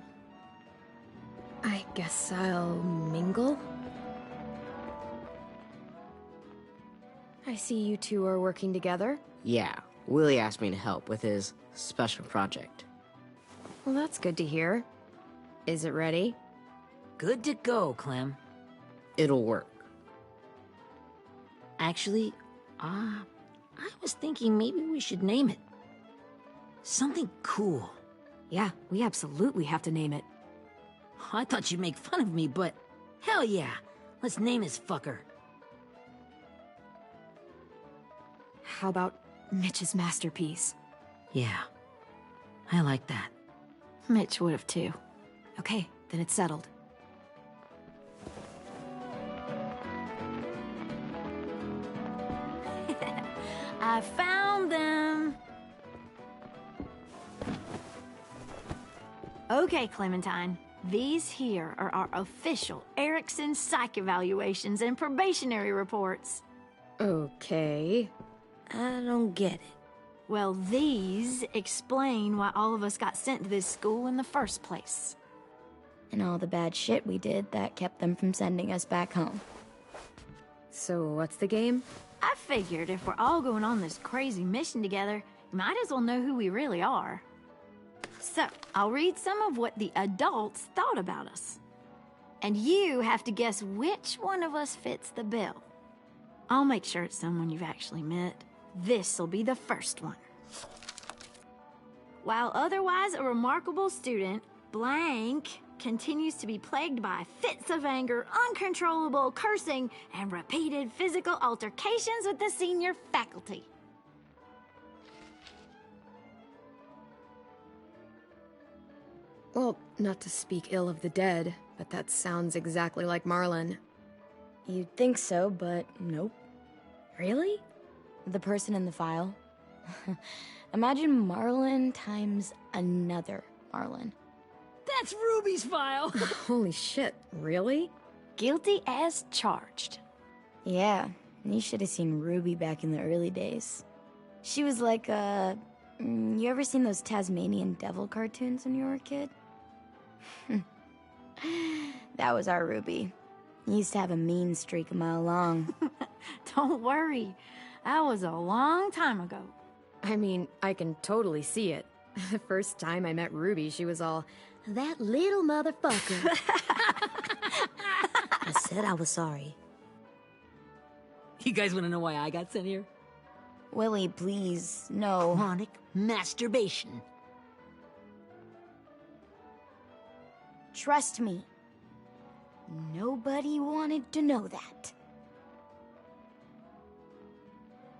I guess I'll mingle? I see you two are working together.
Yeah, Willie asked me to help with his special project.
Well, that's good to hear. Is it ready?
Good to go, Clem.
It'll work.
Actually, I was thinking maybe we should name it. Something cool.
Yeah, we absolutely have to name it.
I thought you'd make fun of me, but hell yeah. Let's name this fucker.
How about Mitch's masterpiece?
Yeah, I like that.
Mitch would have too.
Okay, then it's settled.
I found them! Okay, Clementine. These here are our official Erickson psych evaluations and probationary reports.
Okay.
I don't get it.
Well, these explain why all of us got sent to this school in the first place.
And all the bad shit we did that kept them from sending us back home.
So what's the game?
I figured if we're all going on this crazy mission together, you might as well know who we really are. So, I'll read some of what the adults thought about us. And you have to guess which one of us fits the bill. I'll make sure it's someone you've actually met. This'll be the first one. While otherwise a remarkable student, blank continues to be plagued by fits of anger, uncontrollable cursing, and repeated physical altercations with the senior faculty.
Well, not to speak ill of the dead, but that sounds exactly like Marlon.
You'd think so, but nope.
Really?
The person in the file. Imagine Marlon times another Marlon.
That's Ruby's file.
Holy shit, really?
Guilty as charged.
Yeah, you should have seen Ruby back in the early days. She was like you ever seen those Tasmanian devil cartoons when you were a kid? That was our Ruby. He used to have a mean streak a mile long.
Don't worry. That was a long time ago.
I mean, I can totally see it. The first time I met Ruby, she was all, "That little motherfucker."
I said I was sorry.
You guys want to know why I got sent here?
Willie, please, no.
Chronic masturbation.
Trust me. Nobody wanted to know that.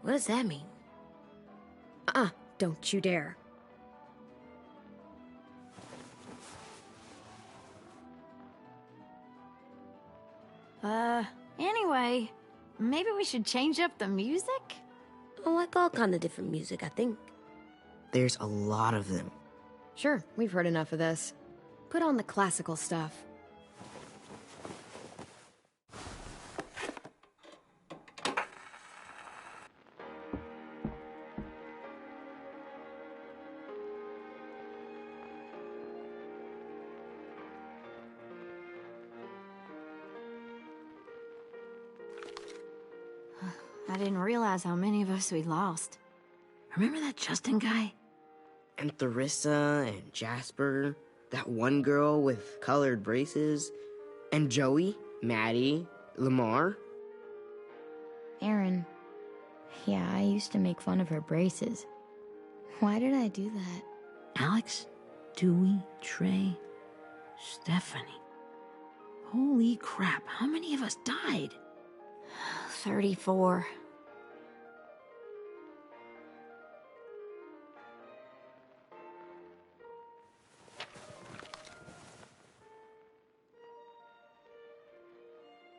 What does that mean?
Don't you dare.
Anyway, maybe we should change up the music?
I like all kind of different music, I think.
There's a lot of them.
Sure, we've heard enough of this. Put on the classical stuff.
I didn't realize how many of us we lost.
Remember that Justin guy?
And Theresa and Jasper, that one girl with colored braces, and Joey, Maddie, Lamar.
Aaron. Yeah, I used to make fun of her braces. Why did I do that?
Alex, Dewey, Trey, Stephanie. Holy crap, how many of us died?
34.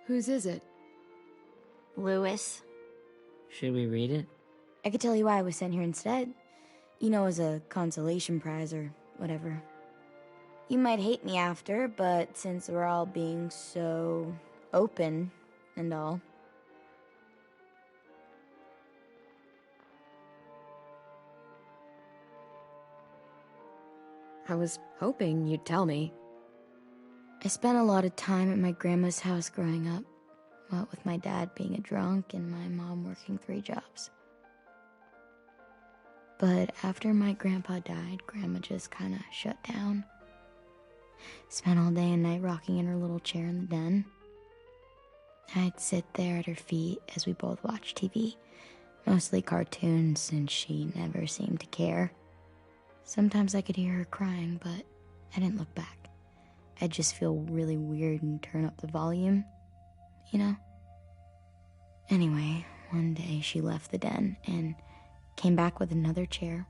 Whose is it?
Lewis.
Should we read it?
I could tell you why I was sent here instead. You know, as a consolation prize or whatever. You might hate me after, but since we're all being so open and all.
I was hoping you'd tell me.
I spent a lot of time at my grandma's house growing up. What with my dad being a drunk and my mom working 3 jobs. But after my grandpa died, Grandma just kinda shut down. Spent all day and night rocking in her little chair in the den. I'd sit there at her feet as we both watched TV. Mostly cartoons, since she never seemed to care. Sometimes I could hear her crying, but I didn't look back. I'd just feel really weird and turn up the volume, you know? Anyway, one day she left the den and came back with another chair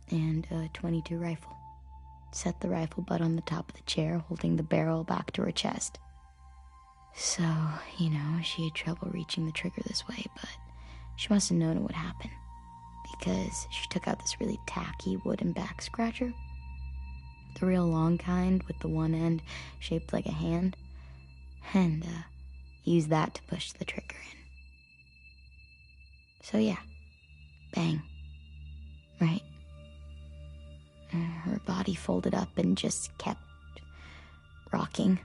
and a .22 rifle. Set the rifle butt on the top of the chair, holding the barrel back to her chest. So, you know, she had trouble reaching the trigger this way, but she must have known it would happen, because she took out this really tacky wooden back scratcher. The real long kind with the one end shaped like a hand. And, use that to push the trigger in. So yeah, bang. Right? And her body folded up and just kept rocking.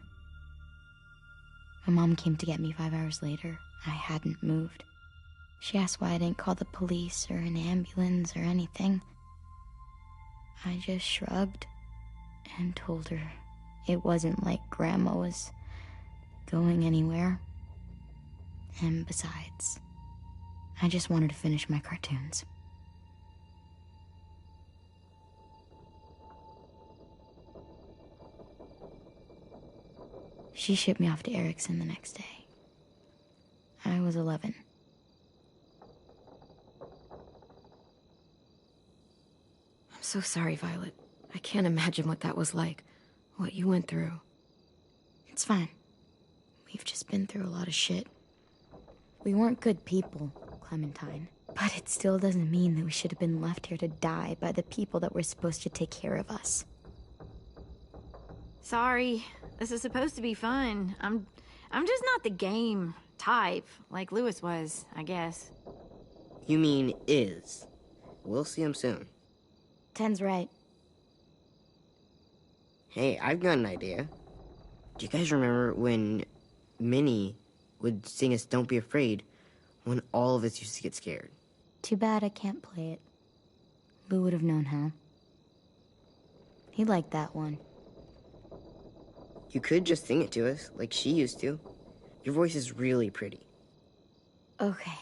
My mom came to get me 5 hours later. I hadn't moved. She asked why I didn't call the police or an ambulance or anything. I just shrugged and told her it wasn't like Grandma was going anywhere. And besides, I just wanted to finish my cartoons. She shipped me off to Erickson the next day. I was 11.
I'm so sorry, Violet. I can't imagine what that was like. What you went through.
It's fine. We've just been through a lot of shit. We weren't good people, Clementine. But it still doesn't mean that we should have been left here to die by the people that were supposed to take care of us.
Sorry. This is supposed to be fun. I'm just not the game type, like Lewis was, I guess.
You mean is. We'll see him soon.
Ten's right.
Hey, I've got an idea. Do you guys remember when Minnie would sing us Don't Be Afraid when all of us used to get scared?
Too bad I can't play it. Lou would have known how. He liked that one.
You could just sing it to us, like she used to. Your voice is really pretty.
Okay.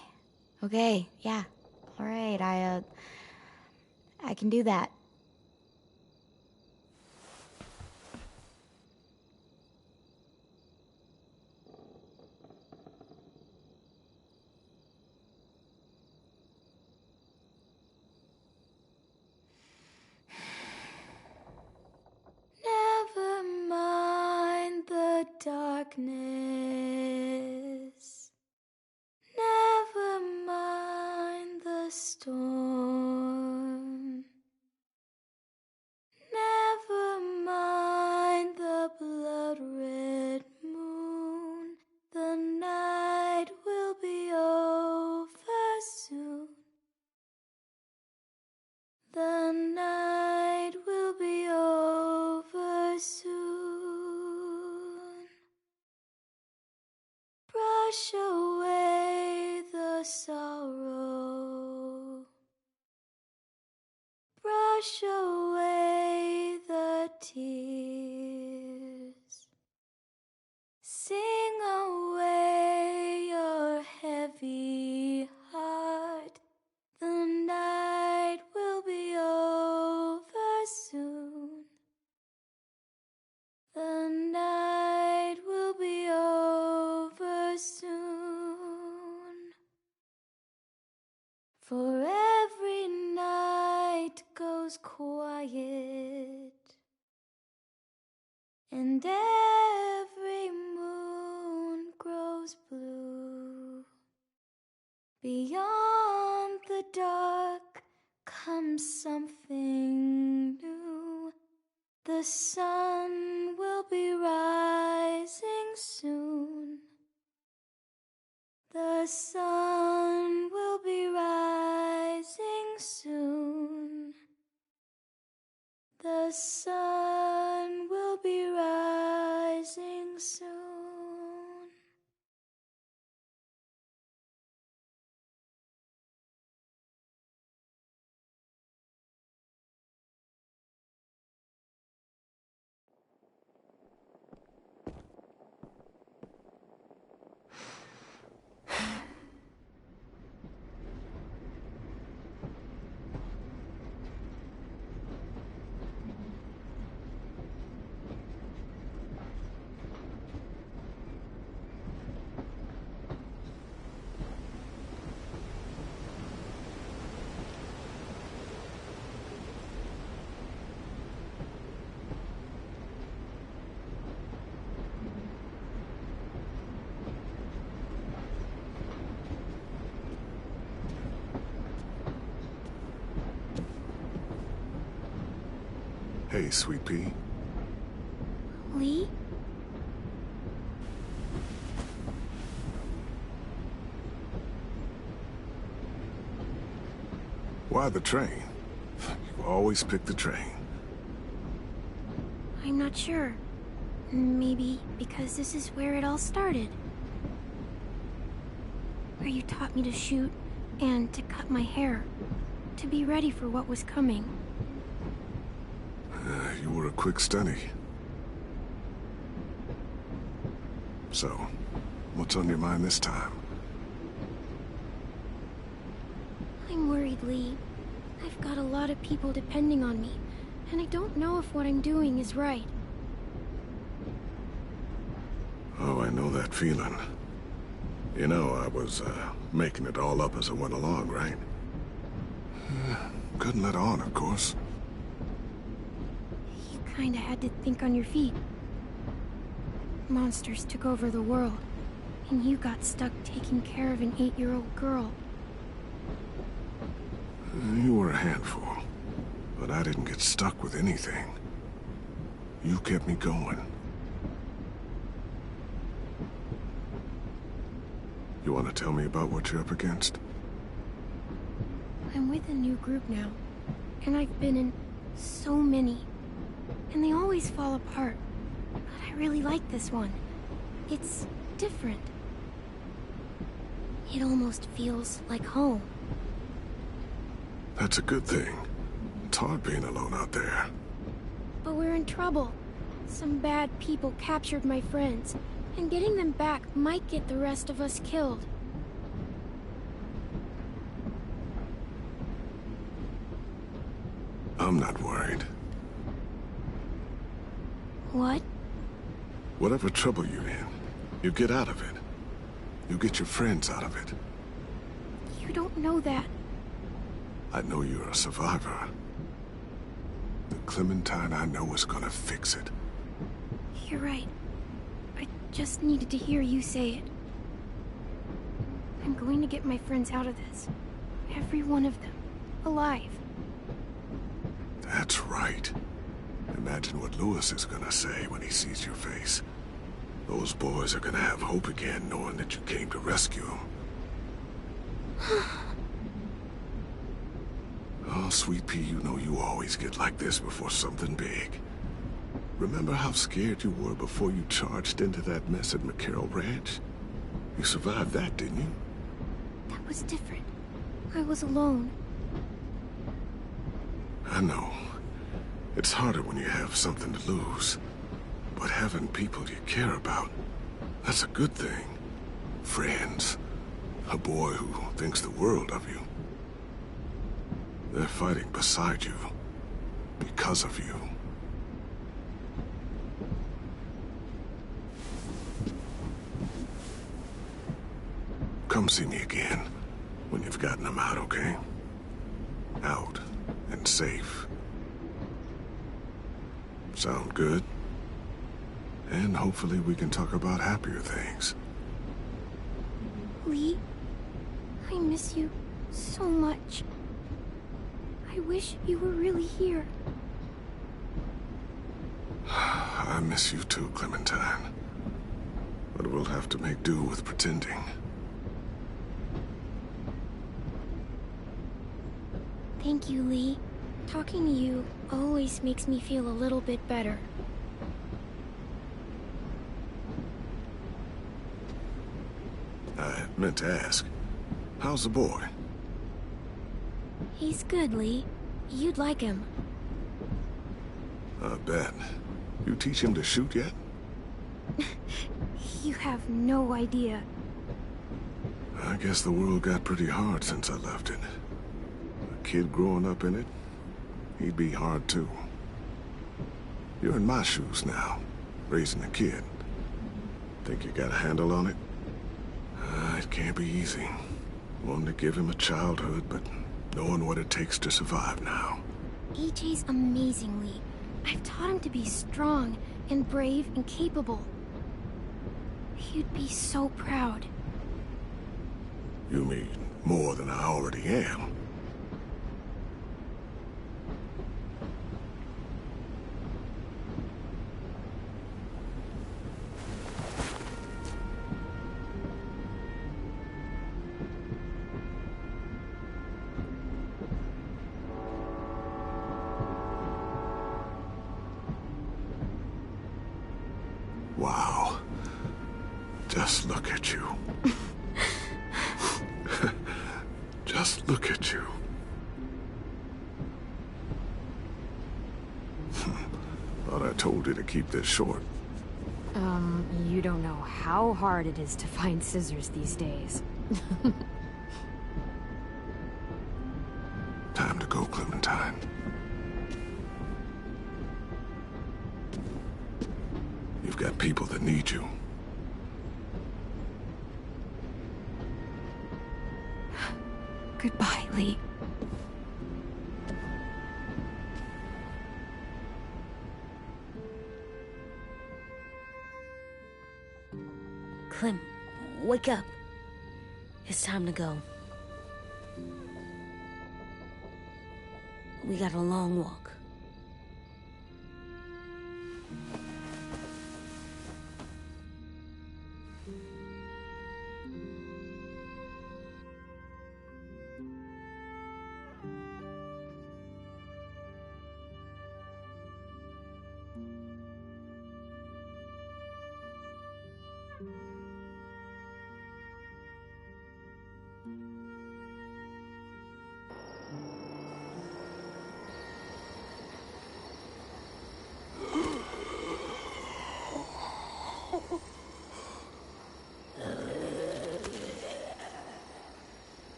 Okay, yeah. All right, I can do that. Never mind the darkness. Never mind the storm. Never mind the blood-red moon. The night will be over soon. The night will be over soon. Brush away the sorrow. Brush away the tears. Sing away your heavy heart. The night will be over soon. The night will be over soon. For every night goes quiet, and every moon grows blue. Beyond the dark comes something new. The sun will be rising soon. The sun will be rising soon. The sun will be rising soon.
Hey, Sweet Pea.
Lee?
Why the train? You always pick the train.
I'm not sure. Maybe because this is where it all started. Where you taught me to shoot and to cut my hair. To be ready for what was coming.
You were a quick study. So, what's on your mind this time?
I'm worried, Lee. I've got a lot of people depending on me, and I don't know if what I'm doing is right.
Oh, I know that feeling. You know, I was, making it all up as I went along, right? Couldn't let on, of course.
You kinda had to think on your feet. Monsters took over the world, and you got stuck taking care of an 8-year-old girl.
You were a handful, but I didn't get stuck with anything. You kept me going. You want to tell me about what you're up against?
I'm with a new group now, and I've been in so many, and they always fall apart. But I really like this one. It's different. It almost feels like home.
That's a good thing. It's hard being alone out there.
But we're in trouble. Some bad people captured my friends, and getting them back might get the rest of us killed.
I'm not worried.
What?
Whatever trouble you're in, you get out of it. You get your friends out of it.
You don't know that.
I know you're a survivor. The Clementine I know is gonna fix it.
You're right. I just needed to hear you say it. I'm going to get my friends out of this. Every one of them. Alive.
That's right. Imagine what Lewis is gonna say when he sees your face. Those boys are gonna have hope again, knowing that you came to rescue them. Oh, Sweet Pea, you know you always get like this before something big. Remember how scared you were before you charged into that mess at McCarroll Ranch? You survived that, didn't you?
That was different. I was alone.
I know. It's harder when you have something to lose. But having people you care about, that's a good thing. Friends. A boy who thinks the world of you. They're fighting beside you. Because of you. Come see me again. When you've gotten them out, okay? Out. And safe. Sound good? And hopefully we can talk about happier things.
Lee, I miss you so much. I wish you were really here.
I miss you too, Clementine. But we'll have to make do with pretending.
Thank you, Lee. Talking to you always makes me feel a little bit better.
I meant to ask, how's the boy?
He's good, Lee. You'd like him.
I bet. You teach him to shoot yet?
You have no idea.
I guess the world got pretty hard since I left it. A kid growing up in it, he'd be hard too. You're in my shoes now, raising a kid. Think you got a handle on it? It can't be easy. Wanting to give him a childhood, but knowing what it takes to survive now.
EJ's amazing, Lee. I've taught him to be strong and brave and capable. He'd be so proud.
You mean more than I already am? Just look at you. Just look at you. Thought I told you to keep this short.
You don't know how hard it is to find scissors these days.
Time to go, Clementine. You've got people that need you.
Goodbye, Lee.
Clem, wake up. It's time to go. We got a long walk.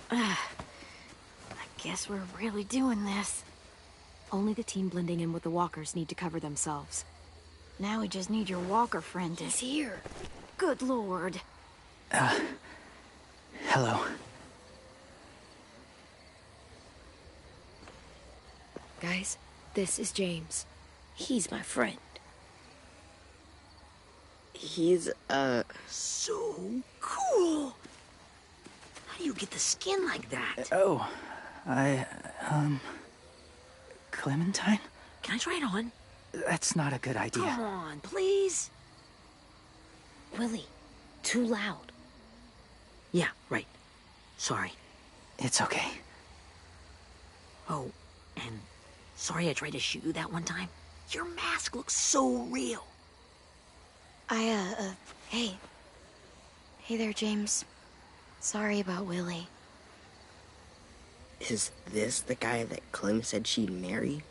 I guess we're really doing this.
Only the team blending in with the walkers need to cover themselves.
Now we just need your walker friend to...
He's here.
Good lord.
Hello.
Guys, this is James.
He's my friend.
He's, so cool. How do you get the skin like that?
Clementine?
Can I try it on?
That's not a good idea.
Come on, please.
Willie, too loud.
Yeah, right. Sorry.
It's okay.
Oh, and sorry I tried to shoot you that one time. Your mask looks so real.
Hey. Hey there, James. Sorry about Willie.
Is this the guy that Clem said she'd marry?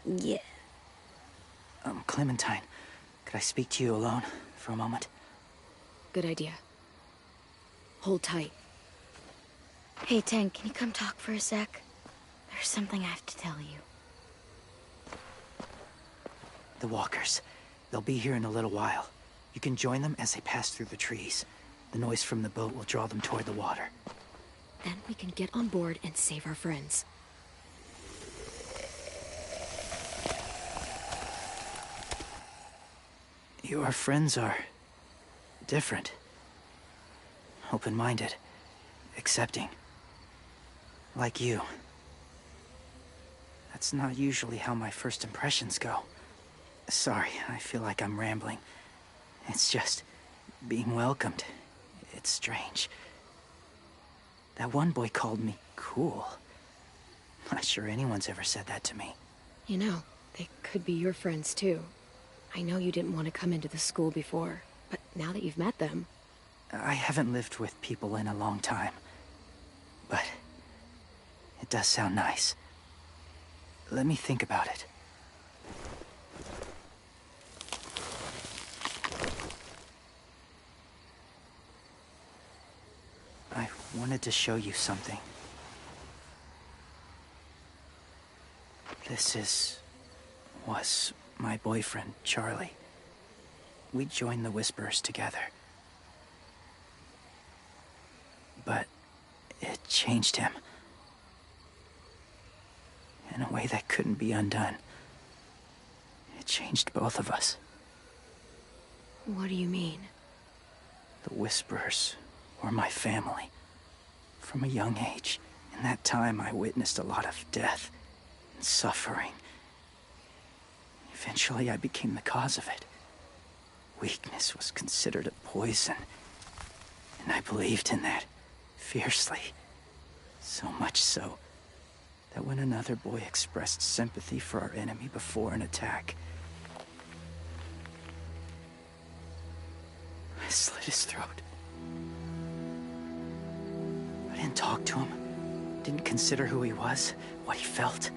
Yeah.
Clementine, could I speak to you alone for a moment?
Good idea. Hold tight.
Hey, Tank, can you come talk for a sec? There's something I have to tell you.
The walkers. They'll be here in a little while. You can join them as they pass through the trees. The noise from the boat will draw them toward the water.
Then we can get on board and save our friends.
Your friends are... different. Open-minded. Accepting. Like you. That's not usually how my first impressions go. Sorry, I feel like I'm rambling. It's just... being welcomed. It's strange. That one boy called me cool. Not sure anyone's ever said that to me.
You know, they could be your friends too. I know you didn't want to come into the school before, but now that you've met them...
I haven't lived with people in a long time. But... it does sound nice. Let me think about it. I wanted to show you something. This was my boyfriend, Charlie. We joined the Whisperers together. But it changed him. In a way that couldn't be undone. It changed both of us.
What do you mean?
The Whisperers were my family. From a young age. In that time, I witnessed a lot of death and suffering. Eventually, I became the cause of it. Weakness was considered a poison, and I believed in that fiercely. So much so that when another boy expressed sympathy for our enemy before an attack, I slit his throat. I didn't talk to him, didn't consider who he was, what he felt.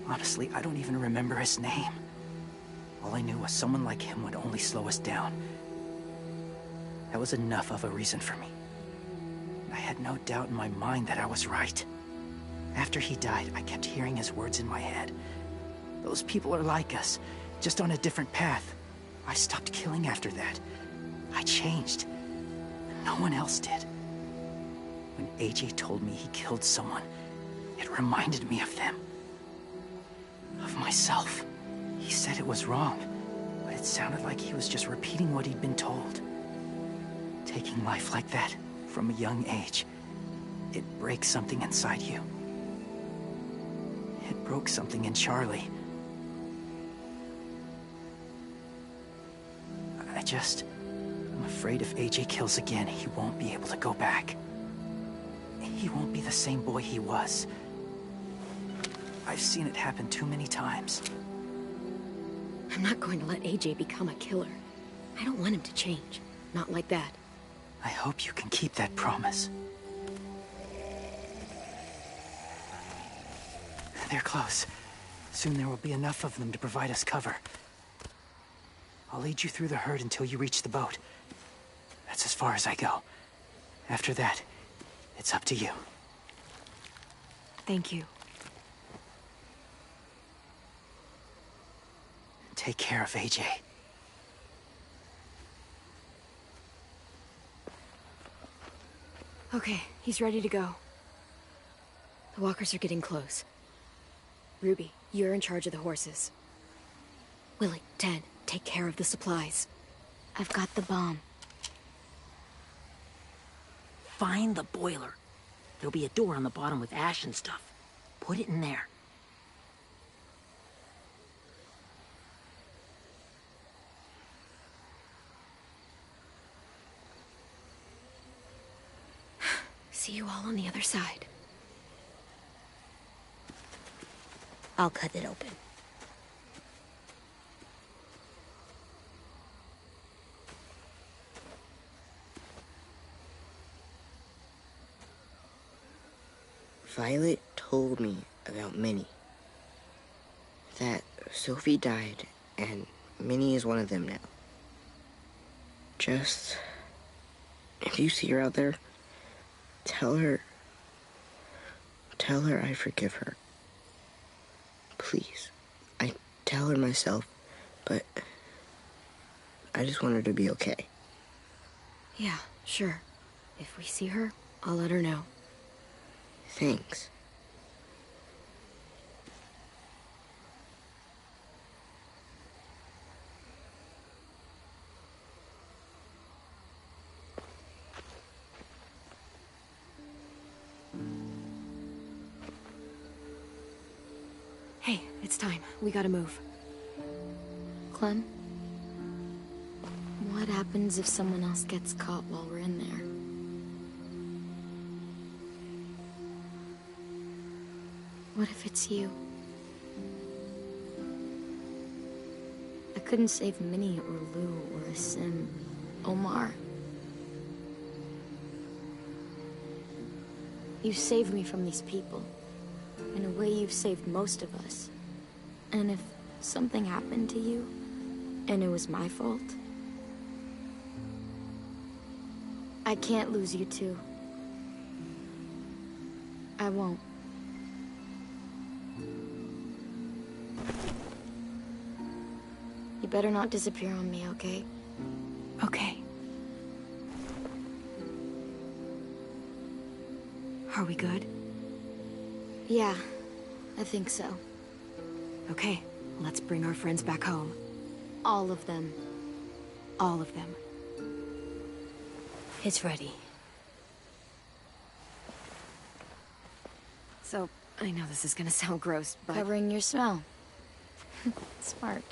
Honestly, I don't even remember his name. All I knew was someone like him would only slow us down. That was enough of a reason for me. I had no doubt in my mind that I was right. After he died, I kept hearing his words in my head. Those people are like us, just on a different path. I stopped killing after that. I changed. No one else did. When AJ told me he killed someone, it reminded me of them. Of myself. He said it was wrong, but it sounded like he was just repeating what he'd been told. Taking life like that, from a young age, it breaks something inside you. It broke something in Charlie. I'm afraid if AJ kills again, he won't be able to go back. He won't be the same boy he was. I've seen it happen too many times.
I'm not going to let AJ become a killer. I don't want him to change. Not like that.
I hope you can keep that promise. They're close. Soon there will be enough of them to provide us cover. I'll lead you through the herd until you reach the boat. That's as far as I go. After that, it's up to you.
Thank you.
Take care of AJ.
Okay, he's ready to go. The walkers are getting close. Ruby, you're in charge of the horses. Willie, Ted, take care of the supplies.
I've got the bomb.
Find the boiler. There'll be a door on the bottom with ash and stuff. Put it in there.
See you all on the other side.
I'll cut it open.
Violet told me about Minnie. That Sophie died, and Minnie is one of them now. Just... if you see her out there, tell her I forgive her. Please. I tell her myself, but I just want her to be okay.
Yeah, sure. If we see her, I'll let her know.
Thanks.
Hey, it's time. We gotta move.
Clem? What happens if someone else gets caught while we're in there? What if it's you? I couldn't save Minnie or Lou or Sim, Omar. You saved me from these people. In a way, you've saved most of us. And if something happened to you, and it was my fault, I can't lose you too. I won't. You better not disappear on me, okay?
Okay. Are we good?
Yeah, I think so.
Okay, let's bring our friends back home.
All of them.
All of them.
It's ready.
So, I know this is gonna sound gross, but...
Covering your smell. Smart.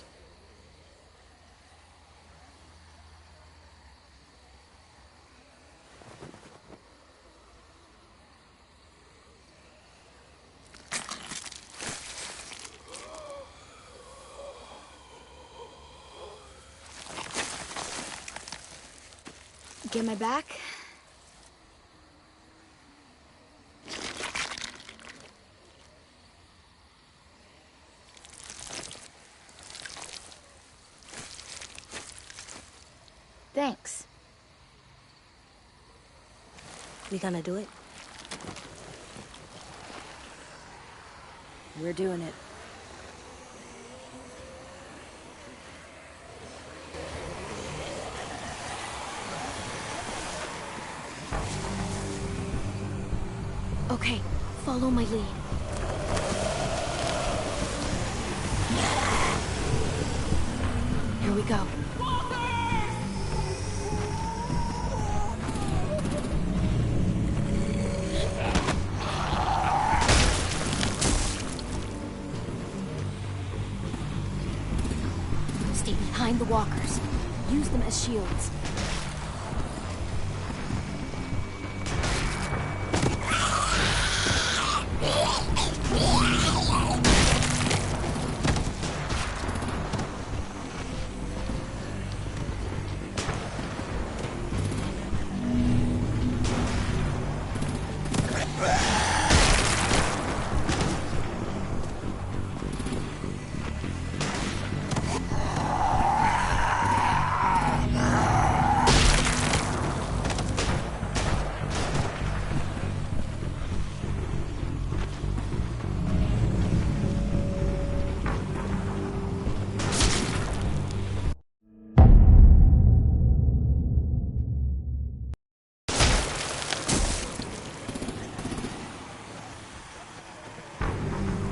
Get my back? Thanks.
We gonna do it?
We're doing it.
Okay, follow my lead. Here we go. Stay behind the walkers. Use them as shields.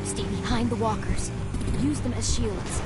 Stay behind the walkers. Use them as shields.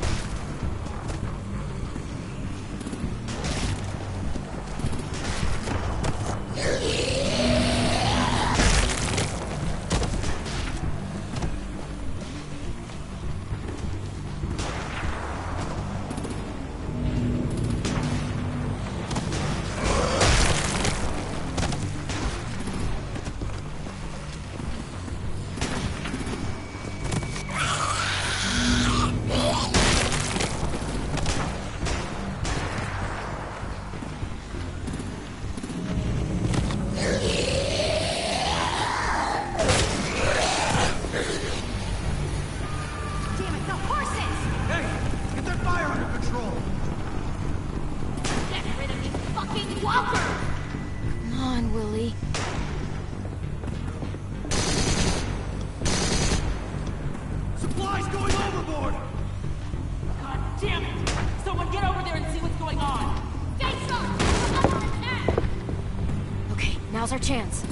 Now's our chance.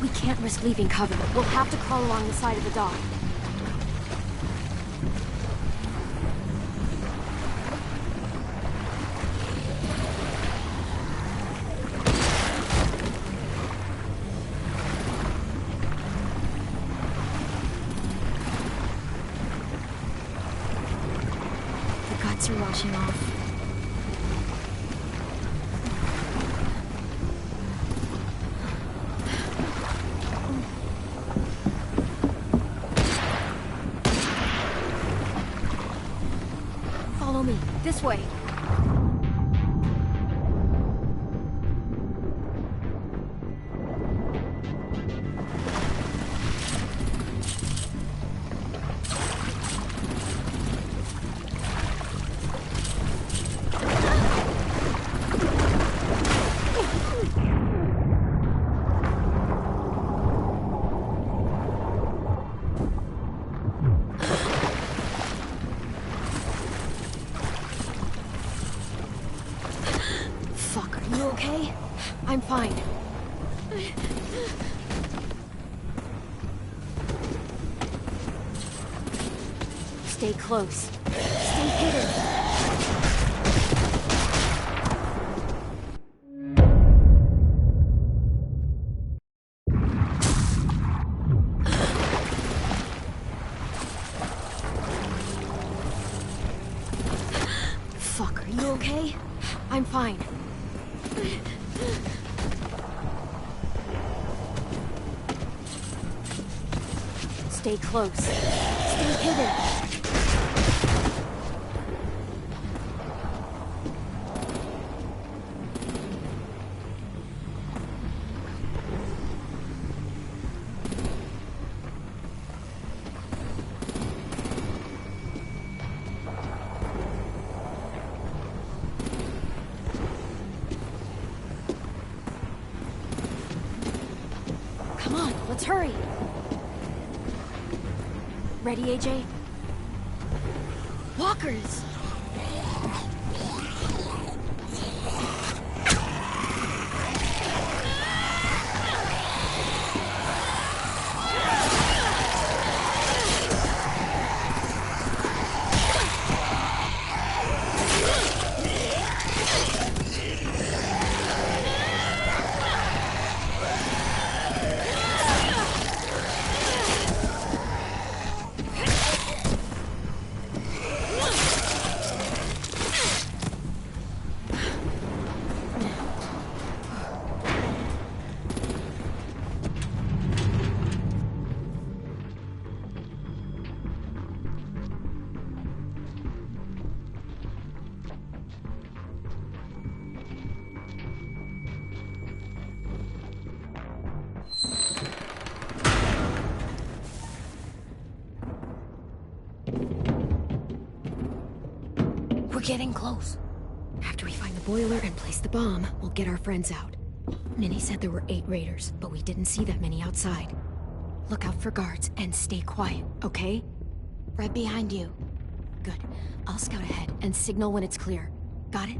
We can't risk leaving cover. We'll have to crawl along the side of the dock. The guts are washing off. Follow me. This way. You okay? I'm fine. Stay close. Stay hidden.
I'm fine. Stay close. Stay hidden. Come on, let's hurry. Ready, AJ? Walkers! We're getting close. After we find the boiler and place the bomb, we'll get our friends out. Minnie said there were 8 raiders, but we didn't see that many outside. Look out for guards and stay quiet, okay?
Right behind you.
Good. I'll scout ahead and signal when it's clear. Got it?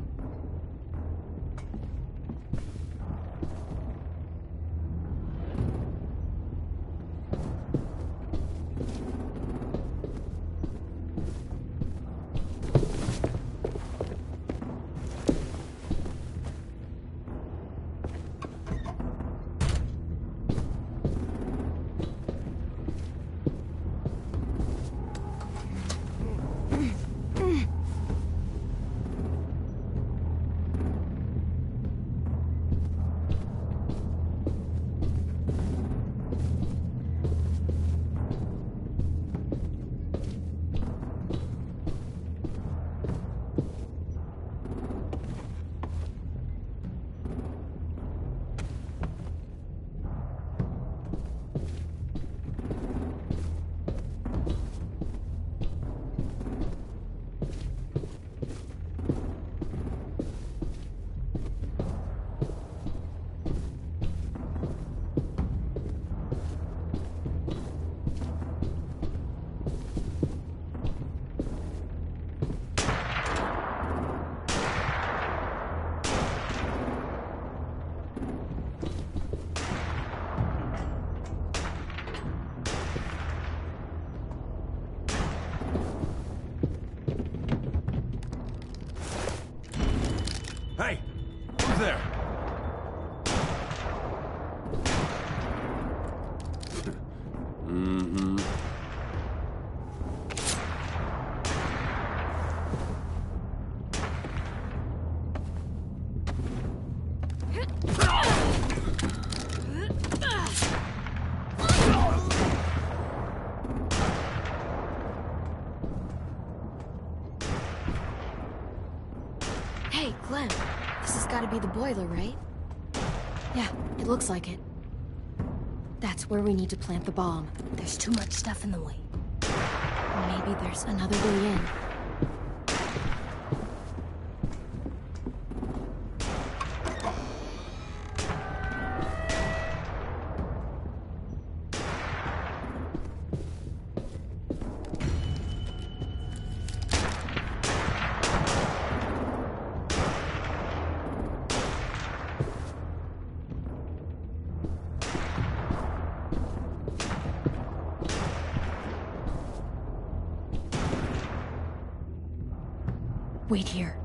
Hey! Who's there? Mm-hmm.
Hey, Clem. This has got to be the boiler, right? Yeah, it looks like it. That's where we need to plant the bomb.
There's too much stuff in the way.
Maybe there's another way in. Wait here.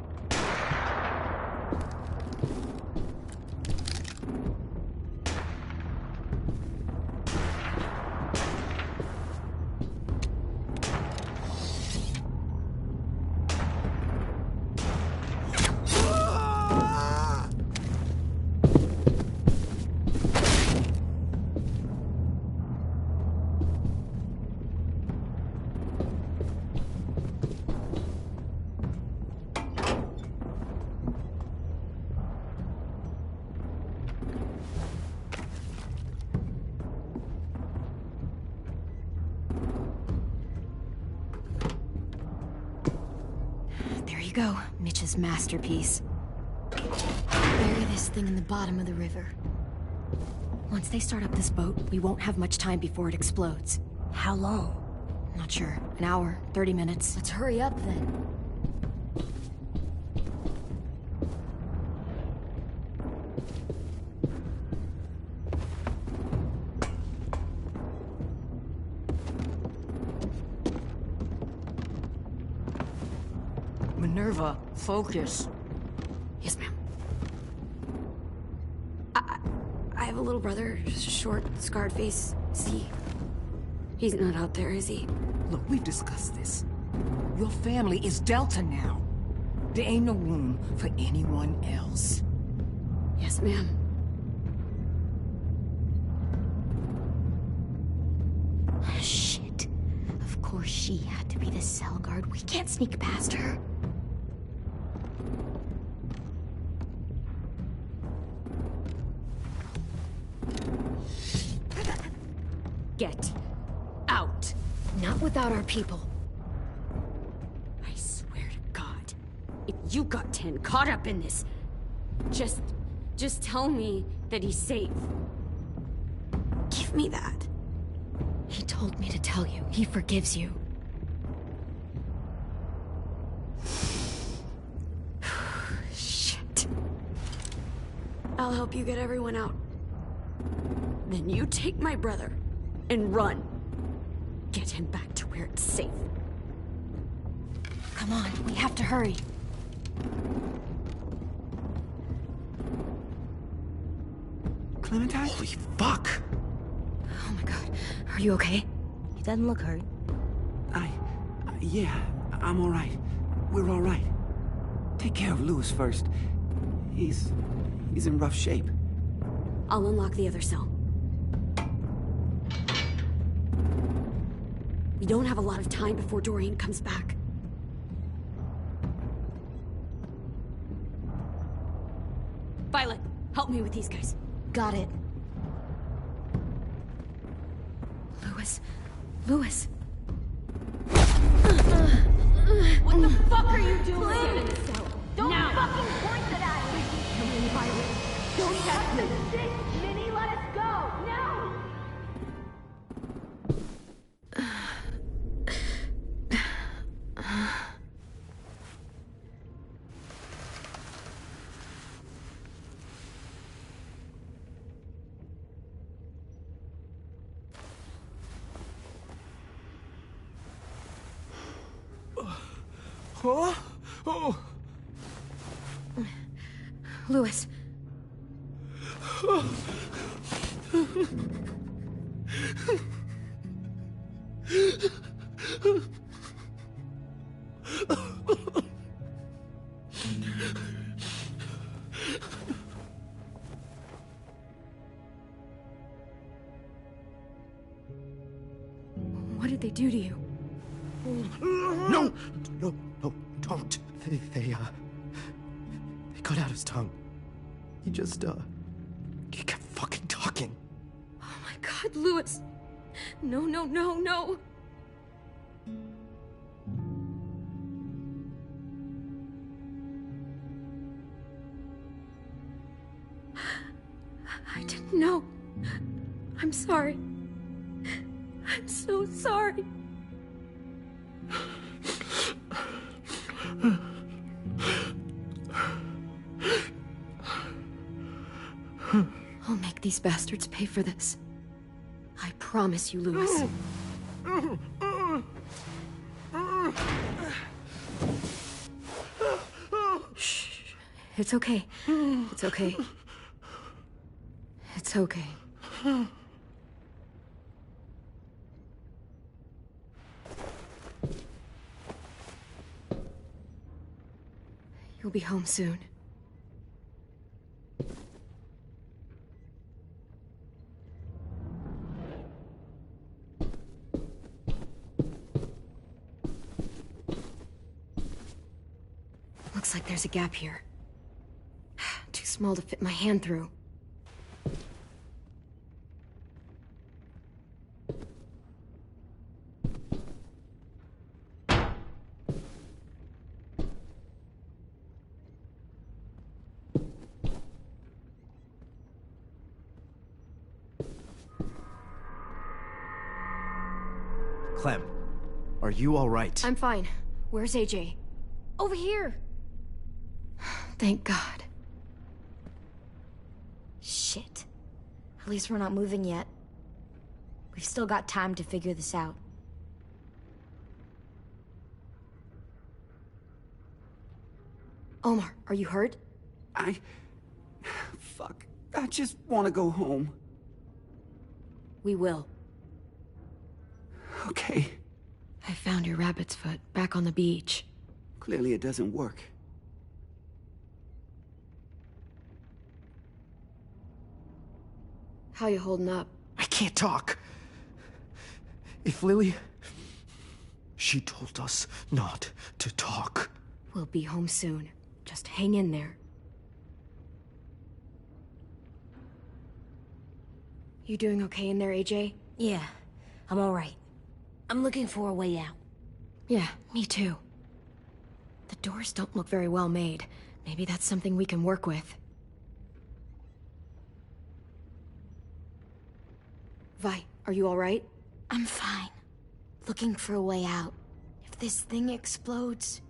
go, Mitch's masterpiece. Bury this thing in the bottom of the river. Once they start up this boat, we won't have much time before it explodes.
How long?
Not sure. An hour, 30 minutes.
Let's hurry up then.
Minerva, focus.
Yes, ma'am. I have a little brother, short, scarred face. He's not out there, is he?
Look, we've discussed this. Your family is Delta now. There ain't no room for anyone else.
Yes, ma'am.
Shit. Of course she had to be the cell guard. We can't sneak past her.
Get out.
Not without our people.
I swear to God, if you got 10 caught up in this, just tell me that he's safe. Give me that.
He told me to tell you. He forgives you.
Shit. I'll help you get everyone out. Then you take my brother and run. Get him back to where it's safe.
Come on, we have to hurry.
Clementine?
Holy fuck!
Oh my god. Are you okay?
He doesn't look hurt.
Yeah, I'm alright. We're alright. Take care of Lewis first. He's in rough shape.
I'll unlock the other cell. We don't have a lot of time before Dorian comes back. Violet, help me with these guys.
Got it. Lewis.
What the fuck are you doing?
Get in the cell.
Don't
now.
fucking point it at me!
Come in, Violet. Don't touch me.
Shit, Minnie, let us go! No!
Oh!
Lewis. What did they do to you?
No, don't. They cut out his tongue. He kept fucking talking.
Oh my god, Lewis. No. I didn't know. I'm sorry. I'm so sorry. I'll make these bastards pay for this. I promise you, Lewis. Shh. It's okay. It's okay. It's okay. You'll be home soon. Looks like there's a gap here. Too small to fit my hand through.
Are you alright?
I'm fine. Where's AJ?
Over here!
Thank God.
Shit. At least we're not moving yet. We've still got time to figure this out.
Omar, are you hurt?
Fuck. I just want to go home.
We will.
Okay.
I found your rabbit's foot back on the beach.
Clearly it doesn't work.
How you holding up?
I can't talk. If Lily... She told us not to talk.
We'll be home soon. Just hang in there. You doing okay in there, AJ?
Yeah, I'm alright. I'm looking for a way out.
Yeah, me too. The doors don't look very well made. Maybe that's something we can work with. Vi, are you alright?
I'm fine. Looking for a way out. If this thing explodes...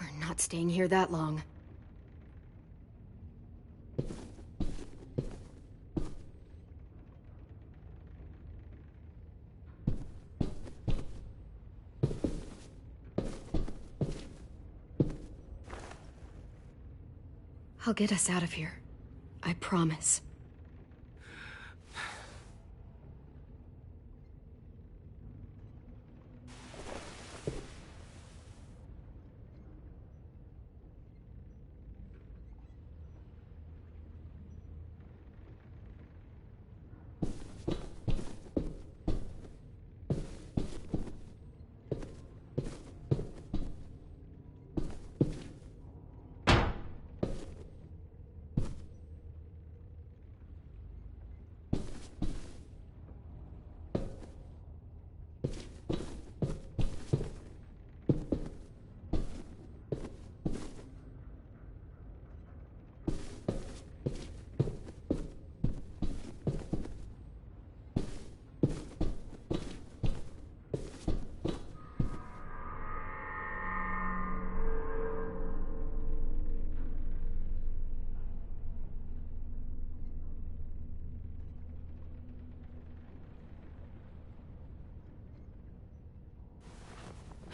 We're not staying here that long. I'll get us out of here. I promise.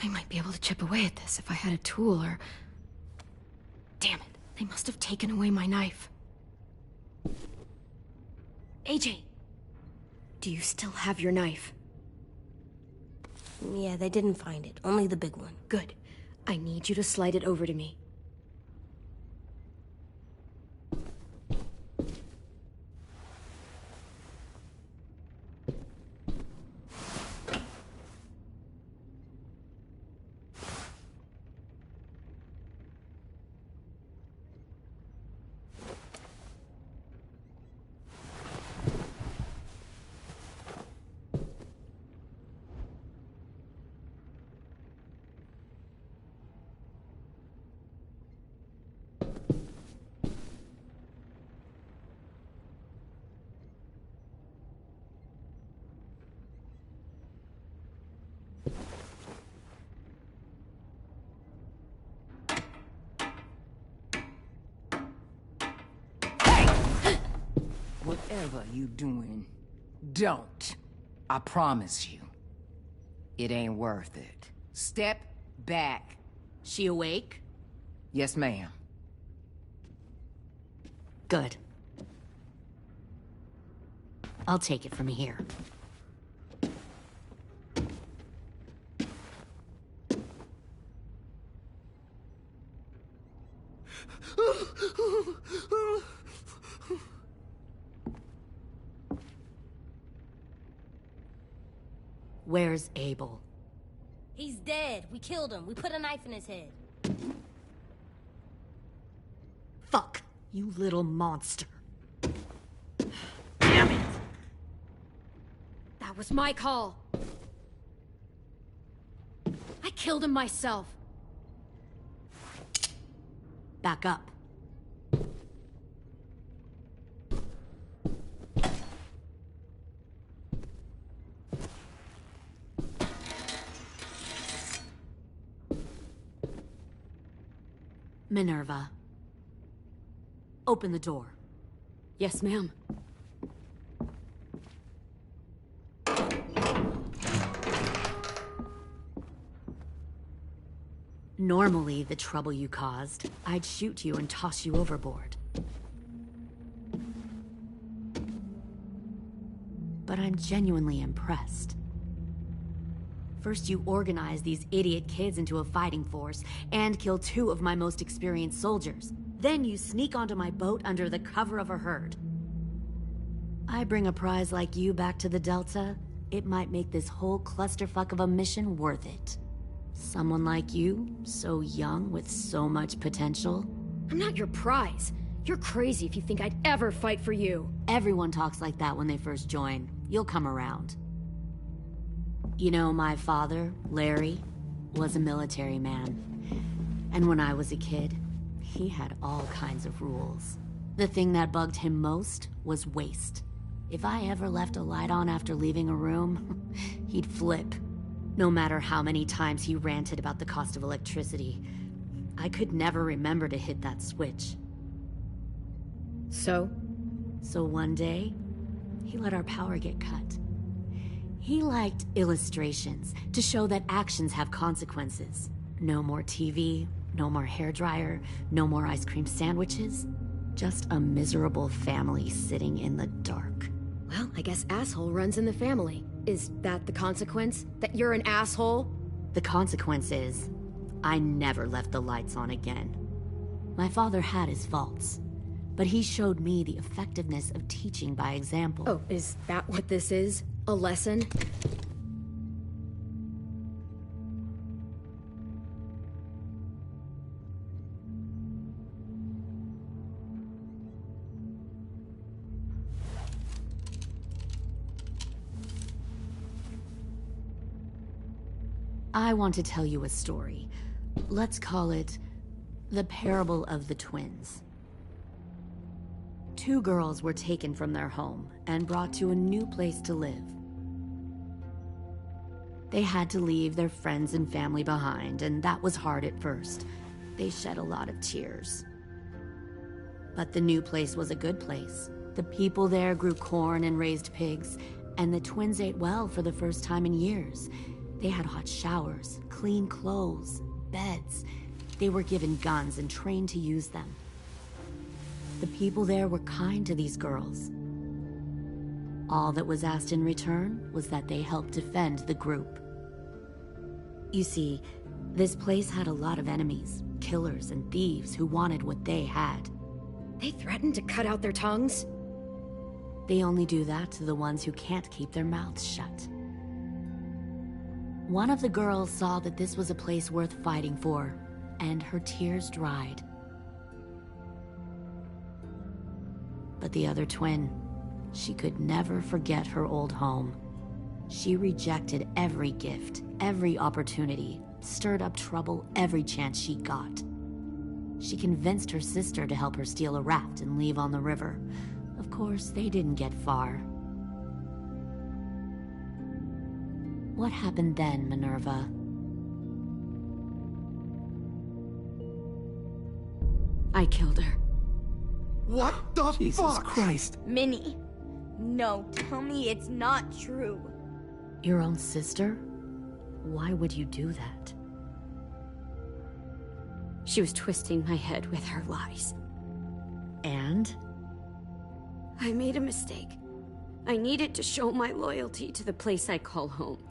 I might be able to chip away at this if I had a tool or... Damn it, they must have taken away my knife. AJ! Do you still have your knife?
Yeah, they didn't find it. Only the big one.
Good. I need you to slide it over to me.
Whatever you doing, don't. I promise you. It ain't worth it. Step back.
She awake?
Yes, ma'am.
Good. I'll take it from here. Where's Abel?
He's dead. We killed him. We put a knife in his head.
Fuck, you little monster.
Damn it! That was my call. I killed him myself.
Back up. Minerva. Open the door.
Yes, ma'am.
Normally, the trouble you caused, I'd shoot you and toss you overboard. But I'm genuinely impressed. First, you organize these idiot kids into a fighting force and kill 2 of my most experienced soldiers. Then you sneak onto my boat under the cover of a herd. I bring a prize like you back to the Delta, it might make this whole clusterfuck of a mission worth it. Someone like you, so young with so much potential.
I'm not your prize. You're crazy if you think I'd ever fight for you.
Everyone talks like that when they first join. You'll come around. You know, my father, Larry, was a military man. And when I was a kid, he had all kinds of rules. The thing that bugged him most was waste. If I ever left a light on after leaving a room, he'd flip. No matter how many times he ranted about the cost of electricity, I could never remember to hit that switch.
So
one day, he let our power get cut. He liked illustrations to show that actions have consequences. No more TV, no more hairdryer, no more ice cream sandwiches. Just a miserable family sitting in the dark.
Well, I guess asshole runs in the family. Is that the consequence? That you're an asshole?
The consequence is, I never left the lights on again. My father had his faults, but he showed me the effectiveness of teaching by example.
Oh, is that what this is? A lesson?
I want to tell you a story. Let's call it the parable of the twins. 2 girls were taken from their home and brought to a new place to live. They had to leave their friends and family behind, and that was hard at first. They shed a lot of tears. But the new place was a good place. The people there grew corn and raised pigs, and the twins ate well for the first time in years. They had hot showers, clean clothes, beds. They were given guns and trained to use them. The people there were kind to these girls. All that was asked in return was that they help defend the group. You see, this place had a lot of enemies, killers and thieves who wanted what they had.
They threatened to cut out their tongues?
They only do that to the ones who can't keep their mouths shut. One of the girls saw that this was a place worth fighting for, and her tears dried. But the other twin, she could never forget her old home. She rejected every gift, every opportunity, stirred up trouble every chance she got. She convinced her sister to help her steal a raft and leave on the river. Of course, they didn't get far. What happened then, Minerva?
I killed her.
What the
Jesus
fuck?
Christ.
Minnie, no, tell me it's not true.
Your own sister? Why would you do that?
She was twisting my head with her lies.
And?
I made a mistake. I needed to show my loyalty to the place I call home.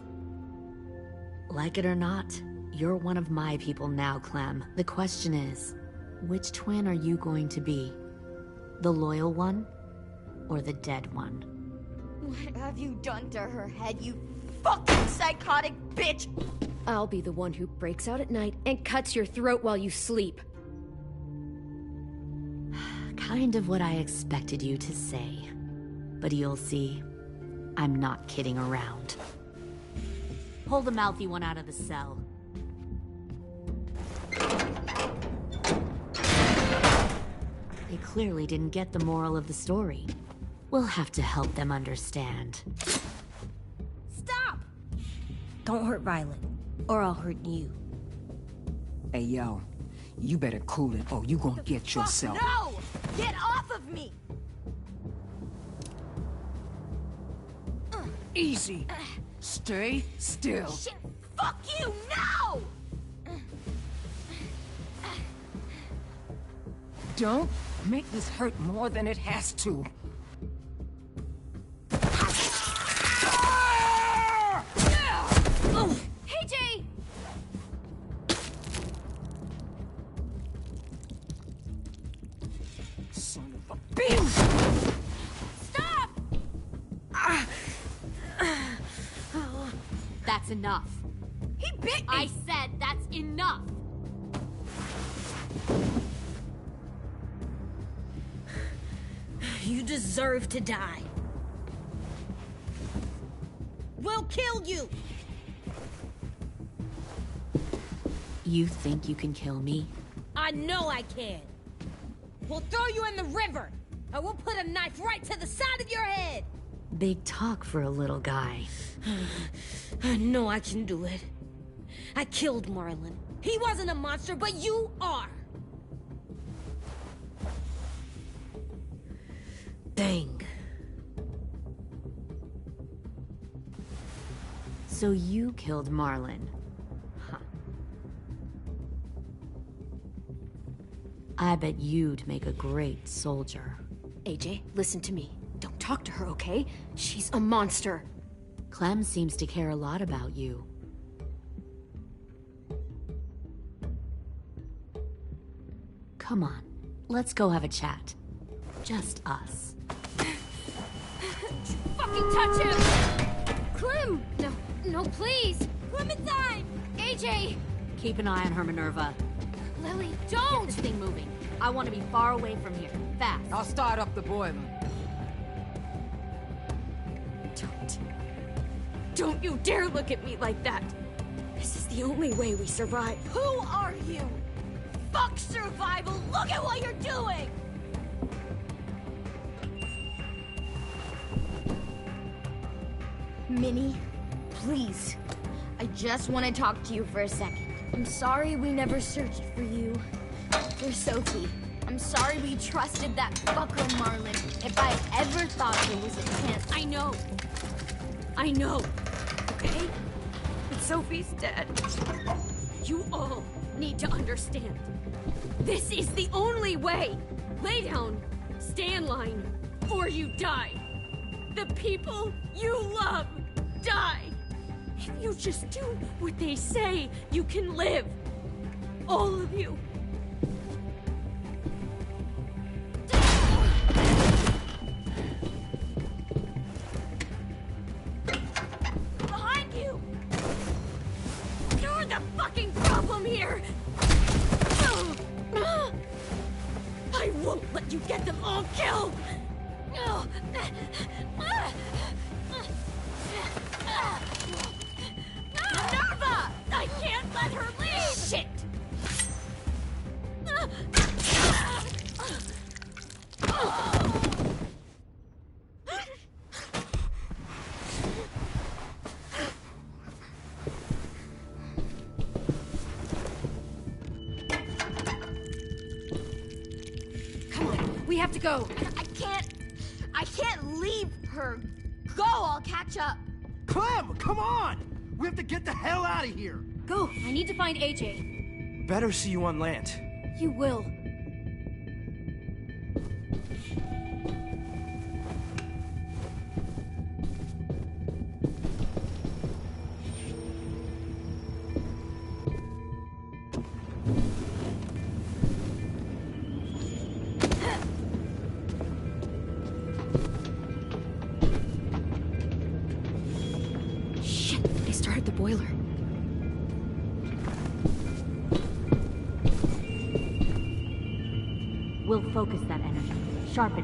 Like it or not, you're one of my people now, Clem. The question is, which twin are you going to be? The loyal one, or the dead one?
What have you done to her head, you fucking psychotic bitch?
I'll be the one who breaks out at night and cuts your throat while you sleep.
Kind of what I expected you to say. But you'll see, I'm not kidding around. Pull the mouthy one out of the cell. They clearly didn't get the moral of the story. We'll have to help them understand.
Stop! Don't hurt Violet, or I'll hurt you.
Hey, yo. You better cool it, or you gonna get yourself...
No! Get off of me!
Easy. Stay still.
Shit! Fuck you! No!
Don't make this hurt more than it has to.
Hey, Jay!
Son of a bitch!
Stop!
That's enough.
He bit me!
I said that's enough!
You deserve to die. We'll kill you!
You think you can kill me?
I know I can. We'll throw you in the river, and we'll put a knife right to the side of your head.
Big talk for a little guy.
I know I can do it. I killed Marlon. He wasn't a monster, but you are. Bang.
So you killed Marlon. Huh. I bet you'd make a great soldier.
AJ, listen to me. Don't talk to her, okay? She's a monster.
Clem seems to care a lot about you. Come on, let's go have a chat. Just us.
Fucking touch him! Clem! No, please!
Clementine!
AJ!
Keep an eye on her, Minerva.
Lily, don't!
Get this thing moving. I want to be far away from here. Fast.
I'll start up the boiler.
Don't you dare look at me like that. This is the only way we survive.
Who are you? Fuck survival! Look at what you're doing!
Minnie, please. I just want to talk to you for a second. I'm sorry we never searched for you. For Sophie. I'm sorry we trusted that fucker Marlon. If I ever thought there was a chance...
I know. Okay? But Sophie's dead. You all need to understand. This is the only way. Lay down, stay in line, or you die. The people you love die. If you just do what they say, you can live. All of you. Behind you! You're the fucking problem here! I won't let you get them all killed! Minerva! I can't let her leave! Shit! Come on, we have to go.
I can't leave her. Go, I'll catch up.
Clem, come on! We have to get the hell out of here!
Go, I need to find AJ.
Better see you on land.
You will. Shit, they started the boiler.
We'll focus that energy, sharpen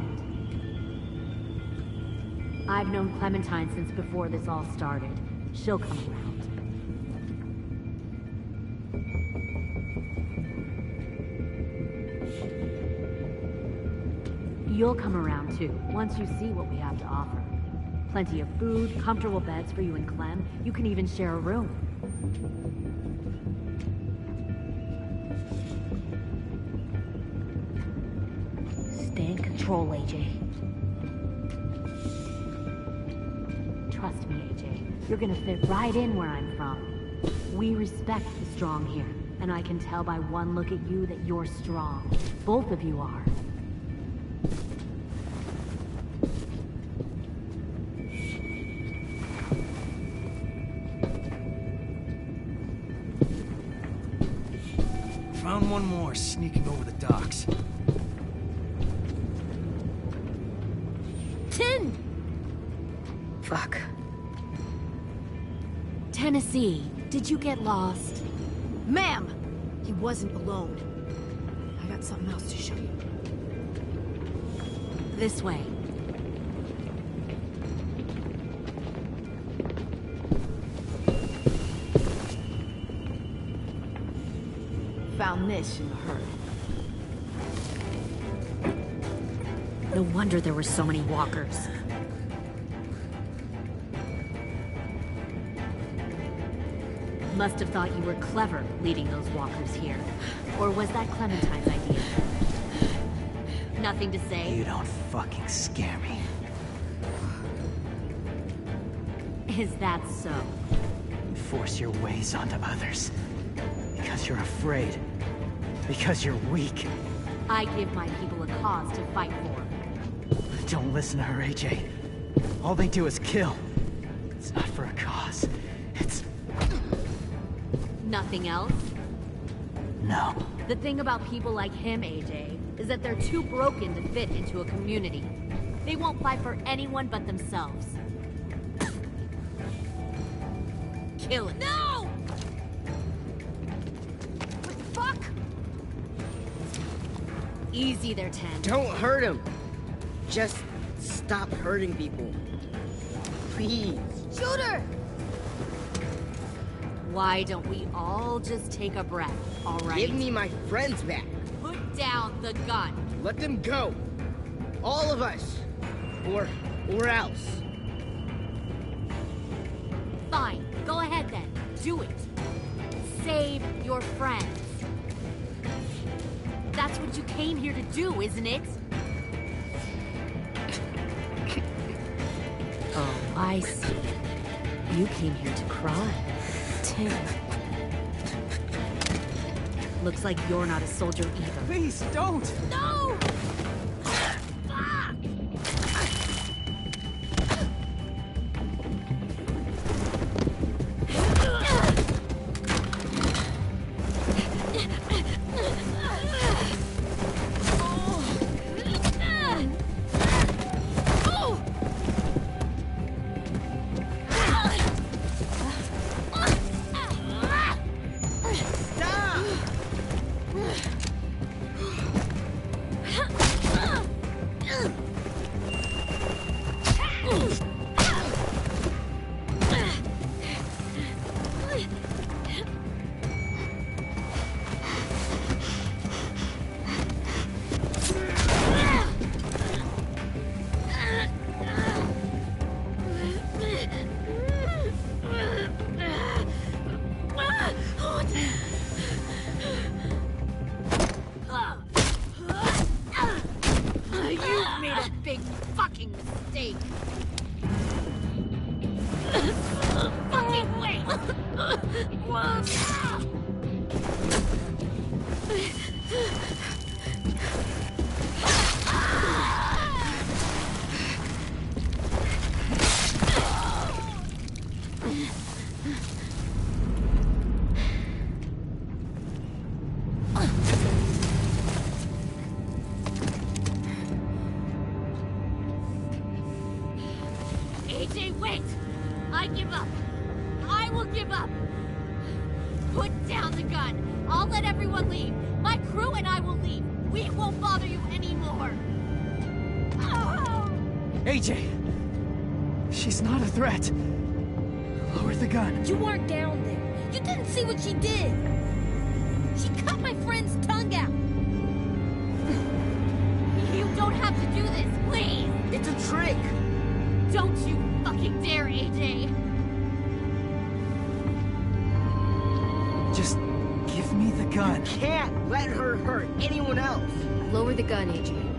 it. I've known Clementine since before this all started. She'll come around.
You'll come around too, once you see what we have to offer. Plenty of food, comfortable beds for you and Clem. You can even share a room.
Stay in control, AJ.
Trust me, AJ. You're gonna fit right in where I'm from. We respect the strong here, and I can tell by one look at you that you're strong. Both of you are.
Found one more sneaking over the docks.
10!
Fuck.
Tennessee, did you get lost?
Ma'am! He wasn't alone. I got something else to show you.
This way.
Found this in the herd.
No wonder there were so many walkers. Must have thought you were clever leading those walkers here. Or was that Clementine's idea? Nothing to say?
You don't fucking scare me.
Is that so?
You force your ways onto others. Because you're afraid. Because you're weak.
I give my people a cause to fight for.
Don't listen to her, AJ. All they do is kill. It's not for a cause. It's...
Nothing else?
No.
The thing about people like him, AJ, is that they're too broken to fit into a community. They won't fight for anyone but themselves. Kill it.
No! What the fuck?
Easy there, 10.
Don't hurt him. Just stop hurting people. Please.
Shoot her!
Why don't we all just take a breath, all right?
Give me my friends back.
Put down the gun.
Let them go. All of us. Or else.
Fine. Go ahead then. Do it. Save your friends. That's what you came here to do, isn't it? Oh, I see. You came here to cry. Tim. Looks like you're not a soldier either.
Please, don't!
No! AJ, wait! I give up. I will give up. Put down the gun. I'll let everyone leave. My crew and I will leave. We won't bother you anymore. Oh!
AJ! She's not a threat. Lower the gun.
You weren't down there. You didn't see what she did. She cut my friend's tongue out. You
don't have to do this, please!
It's a trick!
Don't you fucking dare, AJ!
Just give me the gun.
You can't let her hurt anyone else!
Lower the gun, AJ.